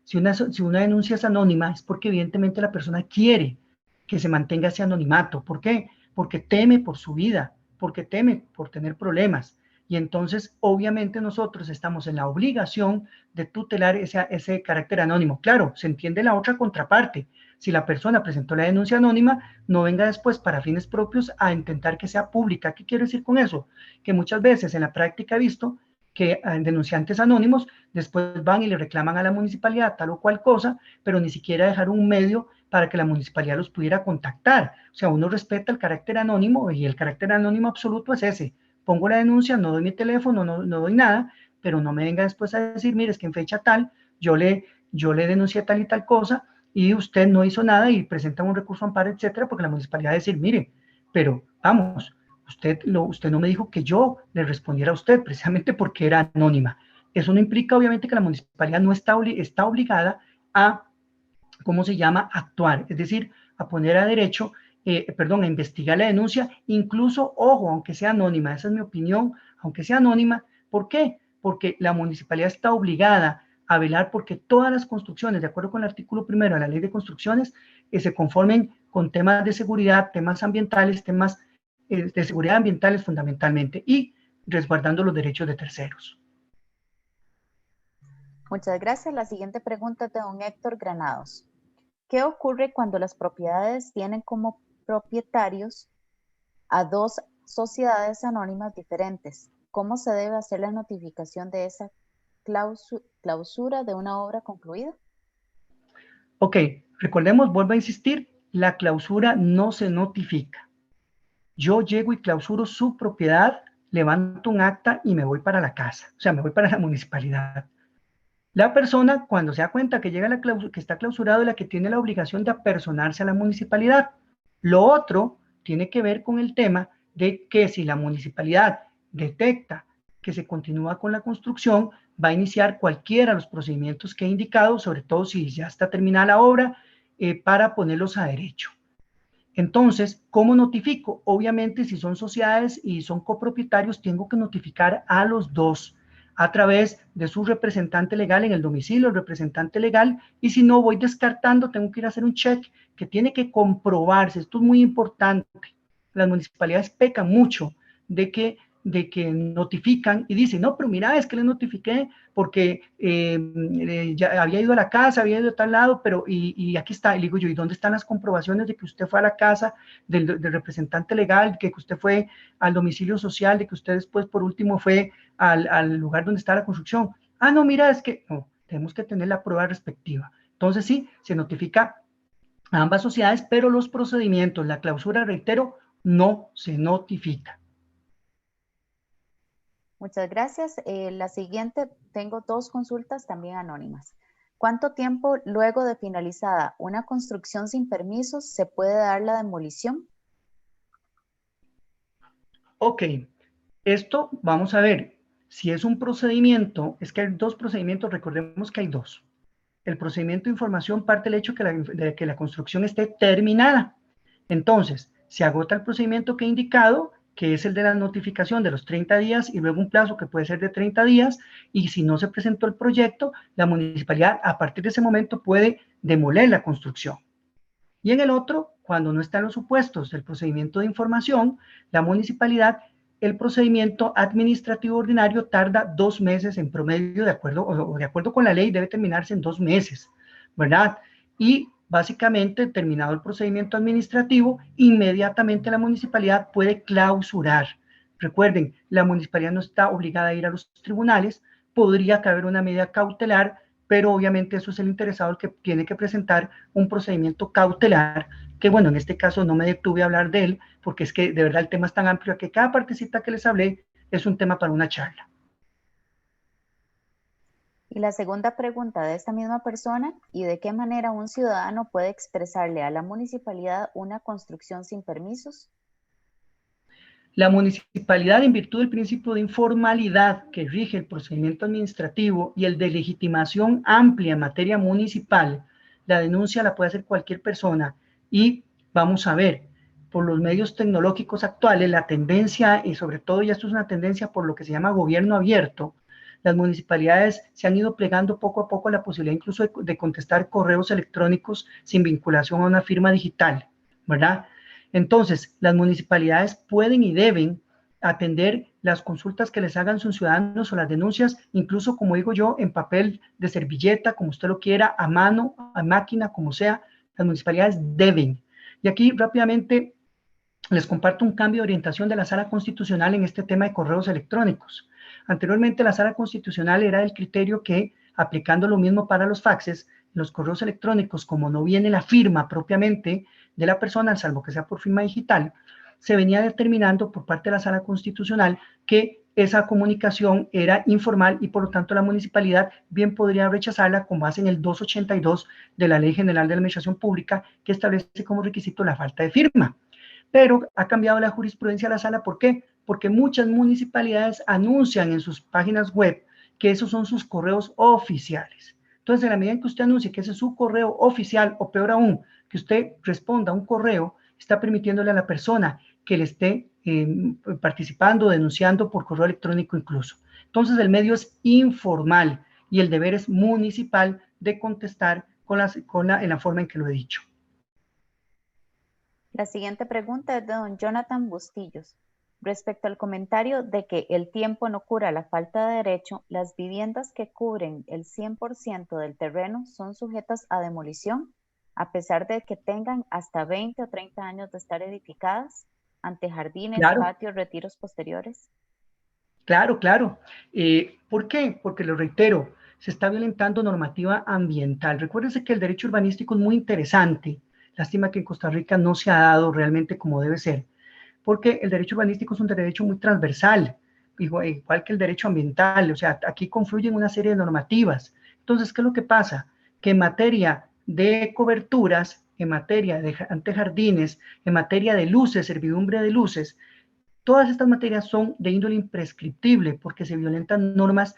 Si una denuncia es anónima, es porque evidentemente la persona quiere que se mantenga ese anonimato. ¿Por qué? Porque teme por su vida, porque teme por tener problemas. Y entonces, obviamente, nosotros estamos en la obligación de tutelar ese carácter anónimo. Claro, se entiende la otra contraparte. Si la persona presentó la denuncia anónima, no venga después para fines propios a intentar que sea pública. ¿Qué quiero decir con eso? Que muchas veces en la práctica he visto que denunciantes anónimos después van y le reclaman a la municipalidad tal o cual cosa, pero ni siquiera dejar un medio para que la municipalidad los pudiera contactar. O sea, uno respeta el carácter anónimo, y el carácter anónimo absoluto es ese. Pongo la denuncia, no doy mi teléfono, no doy nada, pero no me venga después a decir, mire, es que en fecha tal, yo le denuncié tal y tal cosa, y usted no hizo nada y presenta un recurso amparo, etcétera, porque la municipalidad va a decir, mire, pero vamos, usted no me dijo que yo le respondiera a usted, precisamente porque era anónima. Eso no implica, obviamente, que la municipalidad no está obligada a, ¿cómo se llama?, actuar, es decir, a poner a derecho, a investigar la denuncia, incluso, ojo, aunque sea anónima, esa es mi opinión, aunque sea anónima. ¿Por qué? Porque la municipalidad está obligada a velar porque todas las construcciones, de acuerdo con el artículo 1 de la Ley de Construcciones, se conformen con temas de seguridad, temas ambientales, temas de seguridad ambientales fundamentalmente y resguardando los derechos de terceros. Muchas gracias. La siguiente pregunta es de don Héctor Granados. ¿Qué ocurre cuando las propiedades tienen como propietarios a dos sociedades anónimas diferentes? ¿Cómo se debe hacer la notificación de esa clausura de una obra concluida? Ok, recordemos, vuelvo a insistir, la clausura no se notifica. Yo llego y clausuro su propiedad, levanto un acta y me voy para la casa, o sea, me voy para la municipalidad. La persona, cuando se da cuenta que llega que está clausurado, es la que tiene la obligación de apersonarse a la municipalidad. Lo otro tiene que ver con el tema de que si la municipalidad detecta que se continúa con la construcción, va a iniciar cualquiera de los procedimientos que he indicado, sobre todo si ya está terminada la obra, para ponerlos a derecho. Entonces, ¿cómo notifico? Obviamente, si son sociedades y son copropietarios, tengo que notificar a los dos a través de su representante legal en el domicilio, el representante legal, y si no voy descartando, tengo que ir a hacer un check que tiene que comprobarse. Esto es muy importante. Las municipalidades pecan mucho de que notifican y dicen, no, pero mira, es que le notifiqué porque ya había ido a la casa, había ido a tal lado, pero y aquí está, y le digo yo, ¿y dónde están las comprobaciones de que usted fue a la casa del representante legal, que usted fue al domicilio social, de que usted después por último fue al lugar donde está la construcción? Ah, no, mira, es que no, tenemos que tener la prueba respectiva. Entonces sí, se notifica a ambas sociedades, pero los procedimientos, la clausura, reitero, no se notifica. Muchas gracias. La siguiente, tengo dos consultas también anónimas. ¿Cuánto tiempo luego de finalizada una construcción sin permisos se puede dar la demolición? Ok, esto vamos a ver. Si es un procedimiento, es que hay dos procedimientos, recordemos que hay dos. El procedimiento de información parte del hecho de que la construcción esté terminada. Entonces, se agota el procedimiento que he indicado, que es el de la notificación de los 30 días y luego un plazo que puede ser de 30 días, y si no se presentó el proyecto, la municipalidad a partir de ese momento puede demoler la construcción. Y en el otro, cuando no están los supuestos del procedimiento de información, la municipalidad, el procedimiento administrativo ordinario tarda 2 meses en promedio, de acuerdo con la ley, debe terminarse en 2 meses, ¿verdad? Y básicamente, terminado el procedimiento administrativo, inmediatamente la municipalidad puede clausurar. Recuerden, la municipalidad no está obligada a ir a los tribunales, podría caber una medida cautelar, pero obviamente eso es el interesado el que tiene que presentar un procedimiento cautelar, que bueno, en este caso no me detuve a hablar de él, porque es que de verdad el tema es tan amplio que cada partecita que les hablé es un tema para una charla. Y la segunda pregunta de esta misma persona, ¿y de qué manera un ciudadano puede expresarle a la municipalidad una construcción sin permisos? La municipalidad, en virtud del principio de informalidad que rige el procedimiento administrativo y el de legitimación amplia en materia municipal, la denuncia la puede hacer cualquier persona y vamos a ver, por los medios tecnológicos actuales, la tendencia, y sobre todo ya esto es una tendencia por lo que se llama gobierno abierto, las municipalidades se han ido plegando poco a poco a la posibilidad incluso de contestar correos electrónicos sin vinculación a una firma digital, ¿verdad? Entonces, las municipalidades pueden y deben atender las consultas que les hagan sus ciudadanos o las denuncias, incluso como digo yo, en papel de servilleta, como usted lo quiera, a mano, a máquina, como sea, las municipalidades deben. Y aquí rápidamente les comparto un cambio de orientación de la Sala Constitucional en este tema de correos electrónicos. Anteriormente la Sala Constitucional era el criterio que, aplicando lo mismo para los faxes, los correos electrónicos, como no viene la firma propiamente de la persona, salvo que sea por firma digital, se venía determinando por parte de la Sala Constitucional que esa comunicación era informal y por lo tanto la municipalidad bien podría rechazarla con base en el 282 de la Ley General de la Administración Pública, que establece como requisito la falta de firma. Pero ha cambiado la jurisprudencia de la sala. ¿Por qué? Porque muchas municipalidades anuncian en sus páginas web que esos son sus correos oficiales. Entonces, en la medida en que usted anuncie que ese es su correo oficial, o peor aún, que usted responda a un correo, está permitiéndole a la persona que le esté participando, denunciando por correo electrónico incluso. Entonces, el medio es informal y el deber es municipal de contestar en la forma en que lo he dicho. La siguiente pregunta es de don Jonathan Bustillos. Respecto al comentario de que el tiempo no cura la falta de derecho, las viviendas que cubren el 100% del terreno son sujetas a demolición, a pesar de que tengan hasta 20 o 30 años de estar edificadas, ante jardines, Claro, patios, retiros posteriores. claro, claro. ¿Por qué? Porque lo reitero, se está violentando normativa ambiental. Recuérdense que el derecho urbanístico es muy interesante. Lástima que en Costa Rica no se ha dado realmente como debe ser, porque el derecho urbanístico es un derecho muy transversal, igual que el derecho ambiental. O sea, aquí confluyen una serie de normativas. Entonces, ¿qué es lo que pasa? Que en materia de coberturas, en materia de antejardines, en materia de luces, servidumbre de luces, todas estas materias son de índole imprescriptible porque se violentan normas,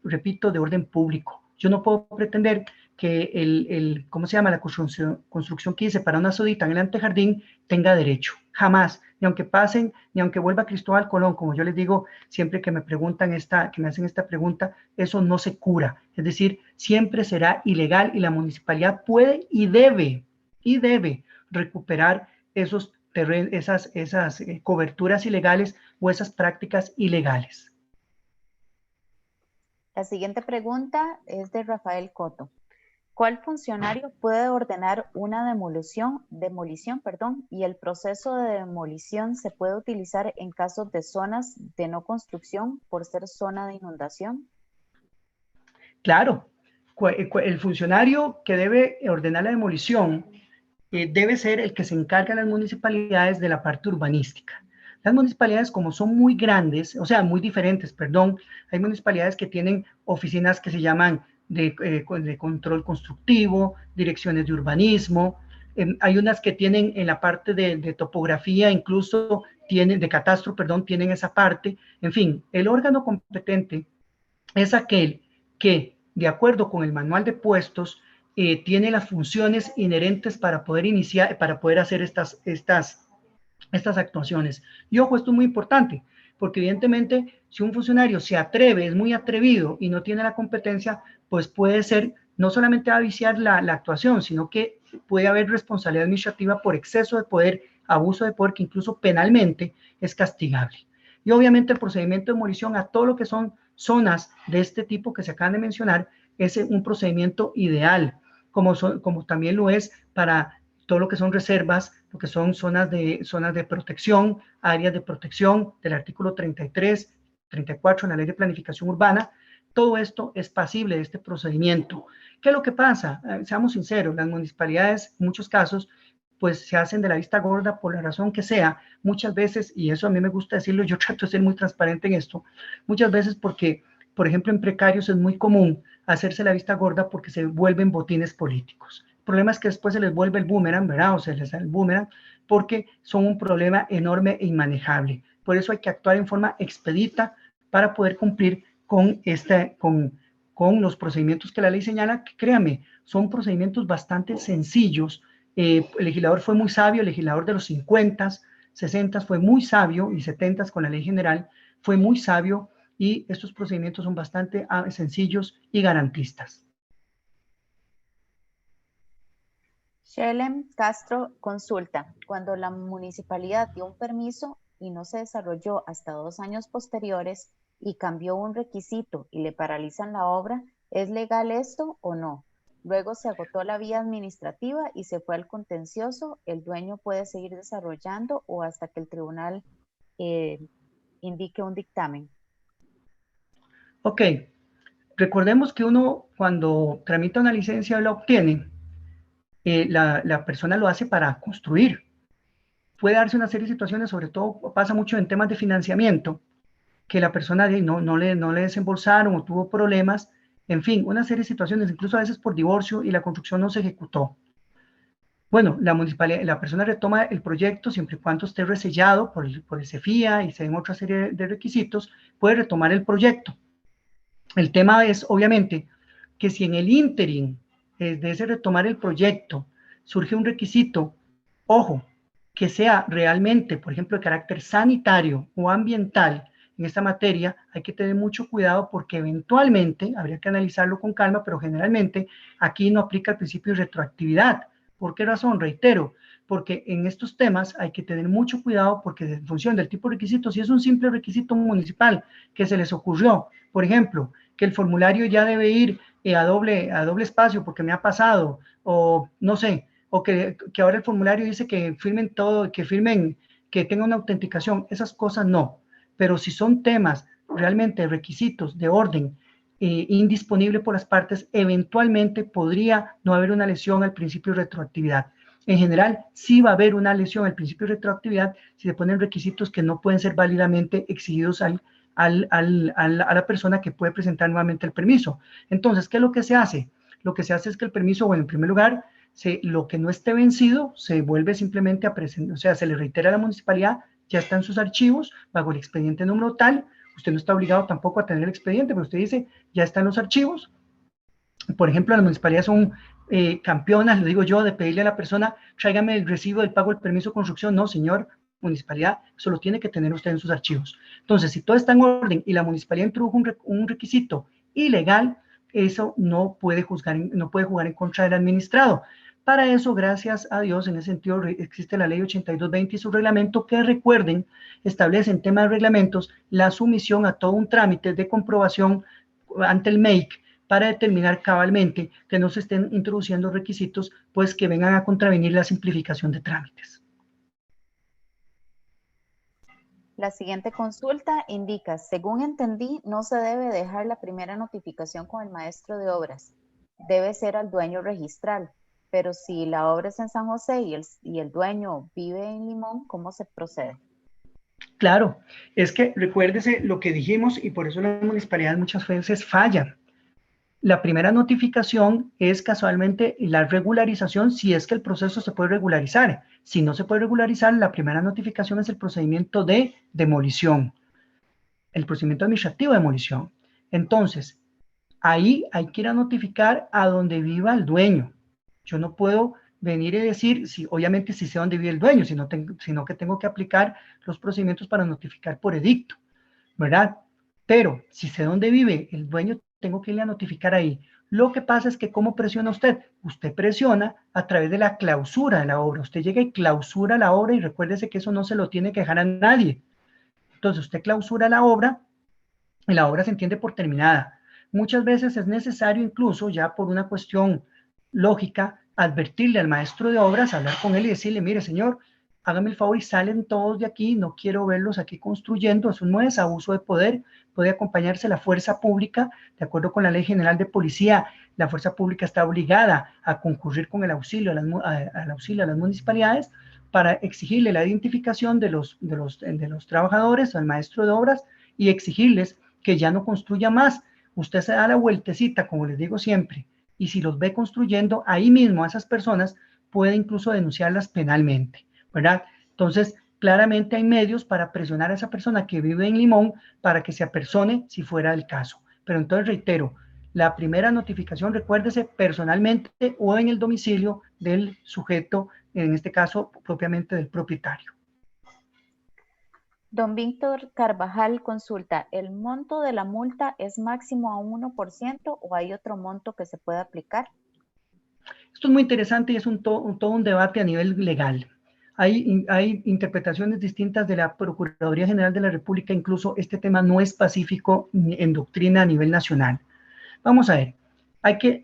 repito, de orden público. Yo no puedo pretender que ¿cómo se llama? La construcción que hice para una sodita en el antejardín tenga derecho. Jamás. Ni aunque pasen, ni aunque vuelva Cristóbal Colón, como yo les digo siempre que me preguntan que me hacen esta pregunta, eso no se cura. Es decir, siempre será ilegal y la municipalidad puede y debe recuperar esas coberturas ilegales o esas prácticas ilegales. La siguiente pregunta es de Rafael Coto. ¿Cuál funcionario puede ordenar una demolición, y el proceso de demolición se puede utilizar en casos de zonas de no construcción por ser zona de inundación? Claro, el funcionario que debe ordenar la demolición debe ser el que se encarga en las municipalidades de la parte urbanística. Las municipalidades, como son muy grandes, o sea, muy diferentes, perdón, hay municipalidades que tienen oficinas que se llaman de control constructivo, direcciones de urbanismo, hay unas que tienen en la parte de topografía, incluso tienen, de catastro, perdón, tienen esa parte. En fin, el órgano competente es aquel que, de acuerdo con el manual de puestos, tiene las funciones inherentes para poder iniciar, para poder hacer estas actuaciones. Y ojo, esto es muy importante, porque evidentemente si un funcionario se atreve, es muy atrevido y no tiene la competencia, pues puede ser, no solamente va a viciar la actuación, sino que puede haber responsabilidad administrativa por exceso de poder, abuso de poder, que incluso penalmente es castigable. Y obviamente el procedimiento de demolición a todo lo que son zonas de este tipo que se acaban de mencionar es un procedimiento ideal, como también lo es para todo lo que son reservas, lo que son zonas de protección, áreas de protección del artículo 33, 34 en la Ley de Planificación Urbana. Todo esto es pasible de este procedimiento. ¿Qué es lo que pasa? Seamos sinceros, las municipalidades en muchos casos pues se hacen de la vista gorda por la razón que sea, muchas veces, y eso a mí me gusta decirlo, yo trato de ser muy transparente en esto, muchas veces porque, por ejemplo, en precarios es muy común hacerse la vista gorda porque se vuelven botines políticos. El problema es que después se les vuelve el boomerang, ¿verdad? O se les da el boomerang porque son un problema enorme e inmanejable. Por eso hay que actuar en forma expedita para poder cumplir con los procedimientos que la ley señala, que créame, son procedimientos bastante sencillos. El legislador fue muy sabio, el legislador de los 50, 60 fue muy sabio y 70 con la ley general fue muy sabio y estos procedimientos son bastante sencillos y garantistas. Shelem Castro consulta, cuando la municipalidad dio un permiso y no se desarrolló hasta 2 años posteriores y cambió un requisito y le paralizan la obra, ¿es legal esto o no? Luego se agotó la vía administrativa y se fue al contencioso, el dueño puede seguir desarrollando o hasta que el tribunal eh, indique un dictamen. Ok, recordemos que uno cuando tramita una licencia la obtiene, la persona lo hace para construir. Puede darse una serie de situaciones, sobre todo pasa mucho en temas de financiamiento, que la persona no le desembolsaron o tuvo problemas, en fin, una serie de situaciones, incluso a veces por divorcio y la construcción no se ejecutó. Bueno, la municipalidad, la persona retoma el proyecto siempre y cuando esté resellado por el CEFIA y se den otra serie de requisitos, puede retomar el proyecto. El tema es, obviamente, que si en el ínterin de ese retomar el proyecto surge un requisito, ojo, que sea realmente, por ejemplo, de carácter sanitario o ambiental en esta materia, hay que tener mucho cuidado porque eventualmente, habría que analizarlo con calma, pero generalmente aquí no aplica el principio de retroactividad, ¿Por qué razón? Reitero, porque en estos temas hay que tener mucho cuidado porque en función del tipo de requisito, si es un simple requisito municipal que se les ocurrió, por ejemplo, que el formulario ya debe ir a doble espacio porque me ha pasado, o no sé, o que ahora el formulario dice que firmen todo, que firmen, que tenga una autenticación, esas cosas no. Pero si son temas realmente requisitos de orden indisponible por las partes, eventualmente podría no haber una lesión al principio de retroactividad. En general, sí va a haber una lesión al principio de retroactividad si se ponen requisitos que no pueden ser válidamente exigidos a la persona que puede presentar nuevamente el permiso. Entonces, ¿qué es lo que se hace? Lo que se hace es que el permiso, bueno, en primer lugar, lo que no esté vencido se vuelve simplemente a presentar, o sea, se le reitera a la municipalidad, ya está en sus archivos, bajo el expediente número tal, usted no está obligado tampoco a tener el expediente, pero usted dice, ya están los archivos. Por ejemplo, las municipalidades son campeonas, le digo yo, de pedirle a la persona, tráigame el recibo del pago del permiso de construcción. No, señor, municipalidad, eso lo tiene que tener usted en sus archivos. Entonces, si todo está en orden y la municipalidad introdujo un requisito ilegal, eso no puede jugar en contra del administrado. Para eso, gracias a Dios, en ese sentido existe la ley 8220 y su reglamento que, recuerden, establece en temas de reglamentos la sumisión a todo un trámite de comprobación ante el MEIC para determinar cabalmente que no se estén introduciendo requisitos pues que vengan a contravenir la simplificación de trámites. La siguiente consulta indica, según entendí, no se debe dejar la primera notificación con el maestro de obras. Debe ser al dueño registral. Pero si la obra es en San José y el dueño vive en Limón, ¿cómo se procede? Claro, es que recuérdese lo que dijimos y por eso las municipalidades muchas veces fallan. La primera notificación es casualmente la regularización si es que el proceso se puede regularizar. Si no se puede regularizar, la primera notificación es el procedimiento de demolición, el procedimiento administrativo de demolición. Entonces, ahí hay que ir a notificar a donde viva el dueño. Yo no puedo venir y decir, si, obviamente si sé dónde vive el dueño, sino que tengo que aplicar los procedimientos para notificar por edicto, ¿verdad? Pero si sé dónde vive el dueño, tengo que irle a notificar ahí. Lo que pasa es que ¿cómo presiona usted? Usted presiona a través de la clausura de la obra. Usted llega y clausura la obra y recuérdese que eso no se lo tiene que dejar a nadie. Entonces usted clausura la obra y la obra se entiende por terminada. Muchas veces es necesario incluso ya por una cuestión lógica advertirle al maestro de obras, hablar con él y decirle, mire señor, hágame el favor y salen todos de aquí, no quiero verlos aquí construyendo, eso no es abuso de poder, puede acompañarse la fuerza pública, de acuerdo con la Ley General de Policía, la fuerza pública está obligada a concurrir con el auxilio al auxilio a las municipalidades para exigirle la identificación de los trabajadores, al maestro de obras y exigirles que ya no construya más. Usted se da la vueltecita, como les digo siempre, y si los ve construyendo, ahí mismo a esas personas puede incluso denunciarlas penalmente, ¿verdad? Entonces, claramente hay medios para presionar a esa persona que vive en Limón para que se apersone si fuera el caso. Pero entonces reitero, la primera notificación, recuérdese, personalmente o en el domicilio del sujeto, en este caso propiamente del propietario. Don Víctor Carvajal consulta, ¿el monto de la multa es máximo a 1% o hay otro monto que se puede aplicar? Esto es muy interesante y es todo un debate a nivel legal. Hay interpretaciones distintas de la Procuraduría General de la República, incluso este tema no es pacífico en doctrina a nivel nacional. Vamos a ver,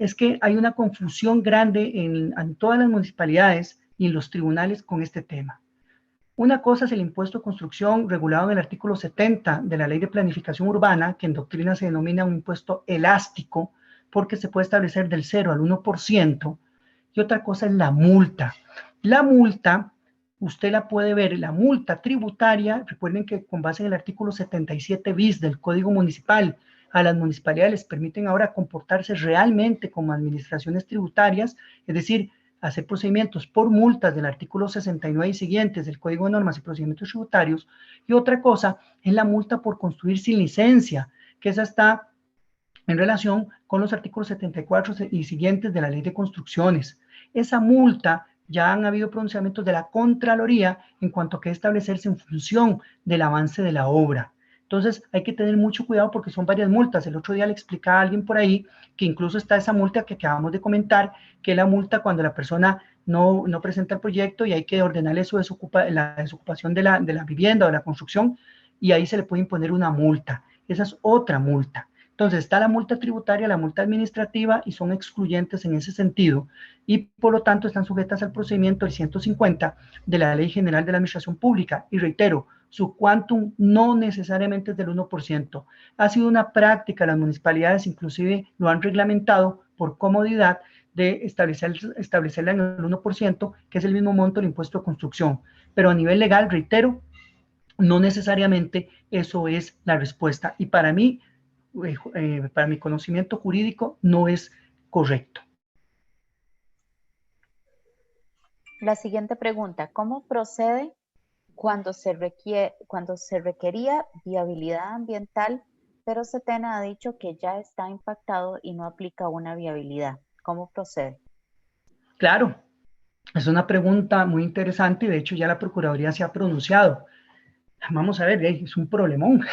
es que hay una confusión grande en todas las municipalidades y en los tribunales con este tema. Una cosa es el impuesto de construcción regulado en el artículo 70 de la Ley de Planificación Urbana, que en doctrina se denomina un impuesto elástico, porque se puede establecer del 0 al 1%, y otra cosa es la multa. La multa, usted la puede ver, la multa tributaria, recuerden que con base en el artículo 77 bis del Código Municipal, a las municipalidades les permiten ahora comportarse realmente como administraciones tributarias, es decir, hacer procedimientos por multas del artículo 69 y siguientes del Código de Normas y Procedimientos Tributarios, y otra cosa es la multa por construir sin licencia, que esa está en relación con los artículos 74 y siguientes de la Ley de Construcciones. Esa multa ya han habido pronunciamientos de la Contraloría en cuanto a que establecerse en función del avance de la obra. Entonces hay que tener mucho cuidado porque son varias multas. El otro día le explicaba a alguien por ahí que incluso está esa multa que acabamos de comentar, que es la multa cuando la persona no presenta el proyecto y hay que ordenarle la desocupación de la vivienda o de la construcción, y ahí se le puede imponer una multa. Esa es otra multa. Entonces está la multa tributaria, la multa administrativa, y son excluyentes en ese sentido, y por lo tanto están sujetas al procedimiento del 150 de la Ley General de la Administración Pública. Y reitero, su quantum no necesariamente es del 1%. Ha sido una práctica, las municipalidades inclusive lo han reglamentado por comodidad de establecerla en el 1%, que es el mismo monto del impuesto de construcción. Pero a nivel legal, reitero, no necesariamente eso es la respuesta. Y para mí, para mi conocimiento jurídico, no es correcto. La siguiente pregunta, ¿cómo procede cuando se requería viabilidad ambiental, pero SETENA ha dicho que ya está impactado y no aplica una viabilidad? ¿Cómo procede? Claro, es una pregunta muy interesante y de hecho ya la Procuraduría se ha pronunciado. Vamos a ver, es un problemón.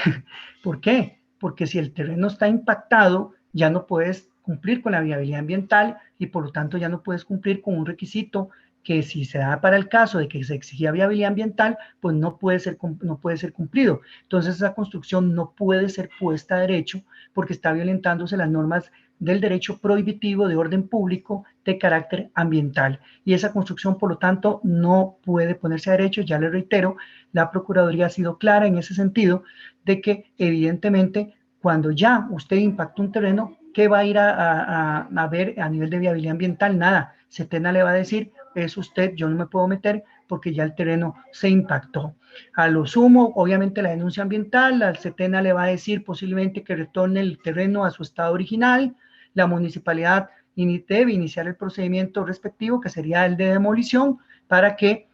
¿Por qué? Porque si el terreno está impactado, ya no puedes cumplir con la viabilidad ambiental y por lo tanto ya no puedes cumplir con un requisito que si se da para el caso de que se exigía viabilidad ambiental, pues no puede ser cumplido. Entonces esa construcción no puede ser puesta a derecho porque está violentándose las normas del derecho prohibitivo de orden público de carácter ambiental. Y esa construcción, por lo tanto, no puede ponerse a derecho. Ya le reitero, la Procuraduría ha sido clara en ese sentido de que evidentemente cuando ya usted impacta un terreno, ¿qué va a ir a ver a nivel de viabilidad ambiental? Nada. SETENA le va a decir, es usted, yo no me puedo meter porque ya el terreno se impactó. A lo sumo, obviamente la denuncia ambiental, la SETENA le va a decir posiblemente que retorne el terreno a su estado original, la municipalidad debe iniciar el procedimiento respectivo, que sería el de demolición, para que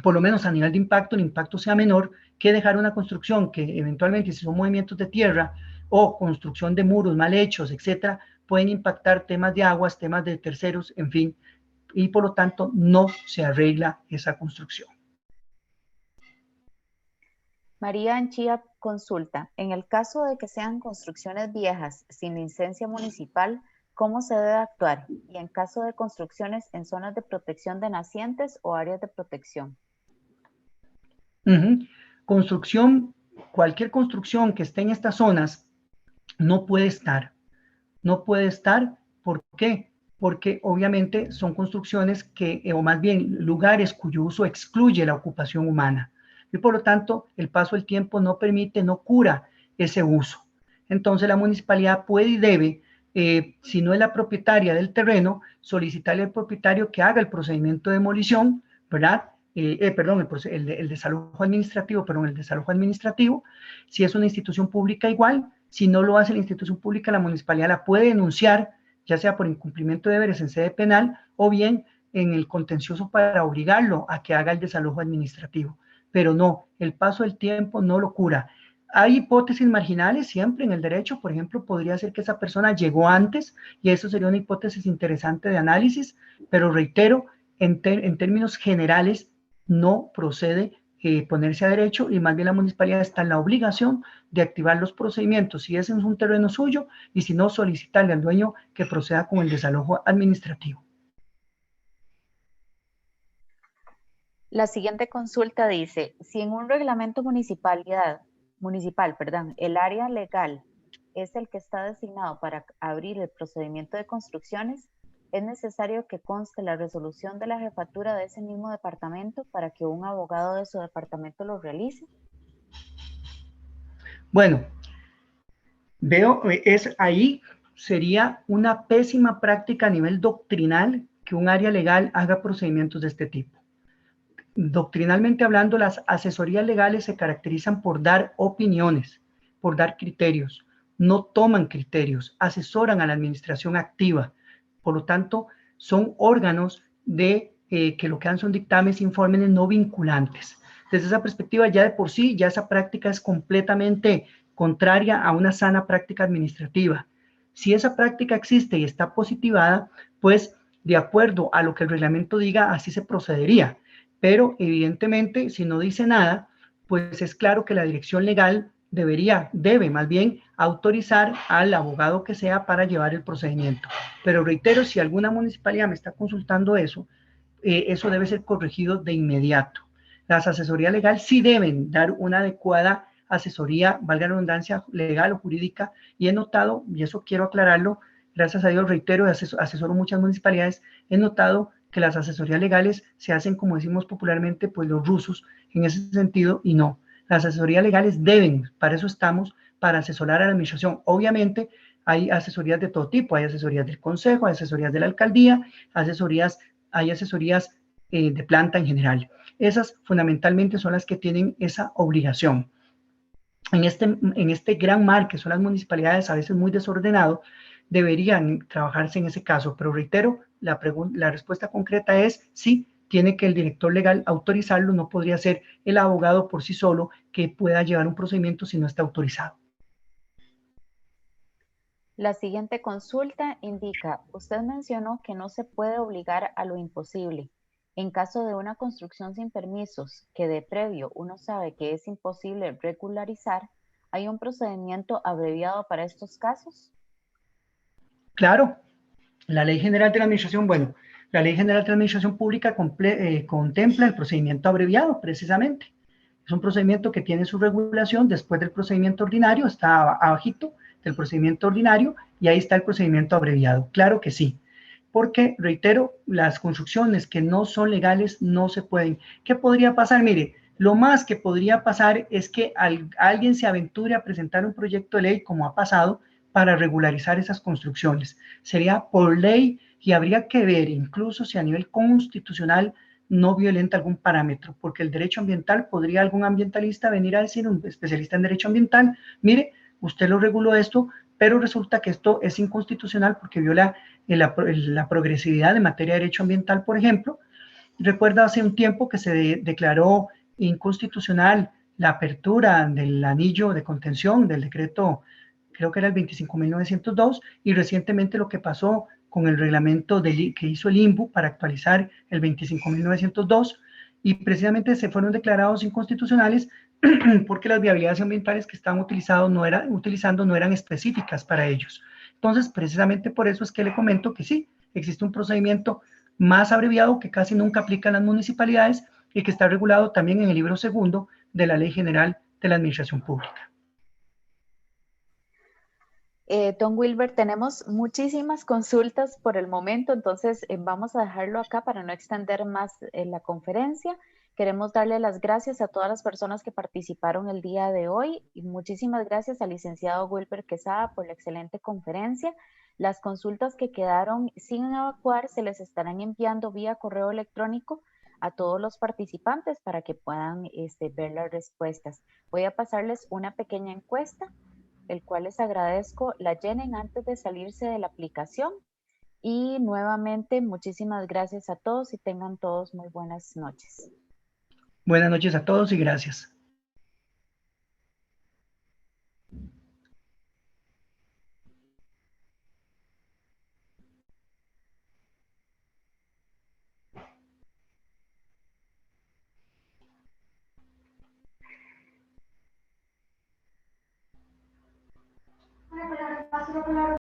por lo menos a nivel de impacto, el impacto sea menor que dejar una construcción que eventualmente, si son movimientos de tierra o construcción de muros mal hechos, etcétera, pueden impactar temas de aguas, temas de terceros, en fin, y por lo tanto no se arregla esa construcción. María Anchía consulta, en el caso de que sean construcciones viejas sin licencia municipal, ¿cómo se debe actuar? Y en caso de construcciones en zonas de protección de nacientes o áreas de protección. Construcción, cualquier construcción que esté en estas zonas no puede estar. No puede estar, ¿por qué? Porque obviamente son construcciones que, o más bien lugares cuyo uso excluye la ocupación humana. Y por lo tanto, el paso del tiempo no permite, no cura ese uso. Entonces la municipalidad puede y debe, si no es la propietaria del terreno, solicitarle al propietario que haga el procedimiento de demolición, ¿verdad? Perdón, el desalojo administrativo, el desalojo administrativo. Si es una institución pública, igual. Si no lo hace la institución pública, la municipalidad la puede denunciar, ya sea por incumplimiento de deberes en sede penal o bien en el contencioso para obligarlo a que haga el desalojo administrativo. Pero no, el paso del tiempo no lo cura. Hay hipótesis marginales siempre en el derecho, por ejemplo, podría ser que esa persona llegó antes y eso sería una hipótesis interesante de análisis, pero reitero, en términos generales, no procede ponerse a derecho y más bien la municipalidad está en la obligación de activar los procedimientos si ese es un terreno suyo y si no, solicitarle al dueño que proceda con el desalojo administrativo. La siguiente consulta dice, si en un reglamento municipal, el área legal es el que está designado para abrir el procedimiento de construcciones, ¿es necesario que conste la resolución de la jefatura de ese mismo departamento para que un abogado de su departamento lo realice? Bueno, ahí sería una pésima práctica a nivel doctrinal que un área legal haga procedimientos de este tipo. Doctrinalmente hablando, las asesorías legales se caracterizan por dar opiniones, por dar criterios. No toman criterios, asesoran a la administración activa. Por lo tanto, son órganos que lo que dan son dictámenes, informes no vinculantes. Desde esa perspectiva, ya de por sí, ya esa práctica es completamente contraria a una sana práctica administrativa. Si esa práctica existe y está positivada, pues de acuerdo a lo que el reglamento diga, así se procedería. Pero evidentemente, si no dice nada, pues es claro que la dirección legal debe más bien autorizar al abogado que sea para llevar el procedimiento. Pero reitero, si alguna municipalidad me está consultando eso, eso debe ser corregido de inmediato. Las asesorías legales sí deben dar una adecuada asesoría, valga la redundancia, legal o jurídica, y he notado, y eso quiero aclararlo, gracias a Dios, reitero, asesoro muchas municipalidades, he notado que las asesorías legales se hacen, como decimos popularmente, pues los rusos en ese sentido, y no. Las asesorías legales deben, para eso estamos, para asesorar a la administración. Obviamente, hay asesorías de todo tipo, hay asesorías del consejo, hay asesorías de la alcaldía, hay asesorías de planta en general. Esas fundamentalmente son las que tienen esa obligación. En este gran mar que son las municipalidades, a veces muy desordenado, deberían trabajarse en ese caso, pero reitero, la respuesta concreta es sí, tiene que el director legal autorizarlo, no podría ser el abogado por sí solo que pueda llevar un procedimiento si no está autorizado. La siguiente consulta indica, usted mencionó que no se puede obligar a lo imposible. En caso de una construcción sin permisos, que de previo uno sabe que es imposible regularizar, ¿hay un procedimiento abreviado para estos casos? Claro, la Ley General de la Administración, bueno, la Ley General de la Administración Pública contempla el procedimiento abreviado, precisamente. Es un procedimiento que tiene su regulación después del procedimiento ordinario, está abajito del procedimiento ordinario, y ahí está el procedimiento abreviado. Claro que sí, porque, reitero, las construcciones que no son legales no se pueden. ¿Qué podría pasar? Mire, lo más que podría pasar es que alguien se aventure a presentar un proyecto de ley, como ha pasado, para regularizar esas construcciones. Sería por ley y habría que ver incluso si a nivel constitucional no violenta algún parámetro, porque el derecho ambiental, podría algún ambientalista venir a decir, un especialista en derecho ambiental, mire, usted lo reguló esto, pero resulta que esto es inconstitucional porque viola la progresividad en materia de derecho ambiental, por ejemplo. Recuerda hace un tiempo que se declaró inconstitucional la apertura del anillo de contención del decreto, creo que era el 25.902, y recientemente lo que pasó con el reglamento que hizo el INBU para actualizar el 25.902, y precisamente se fueron declarados inconstitucionales porque las viabilidades ambientales que estaban utilizando no eran específicas para ellos. Entonces, precisamente por eso es que le comento que sí, existe un procedimiento más abreviado que casi nunca aplican las municipalidades y que está regulado también en el libro segundo de la Ley General de la Administración Pública. Don Wilber, tenemos muchísimas consultas por el momento, entonces vamos a dejarlo acá para no extender más la conferencia. Queremos darle las gracias a todas las personas que participaron el día de hoy y muchísimas gracias al licenciado Wilber Quesada por la excelente conferencia. Las consultas que quedaron sin evacuar se les estarán enviando vía correo electrónico a todos los participantes para que puedan ver las respuestas. Voy a pasarles una pequeña encuesta el cual les agradezco la llenen antes de salirse de la aplicación. Y nuevamente, muchísimas gracias a todos y tengan todos muy buenas noches. Buenas noches a todos y gracias.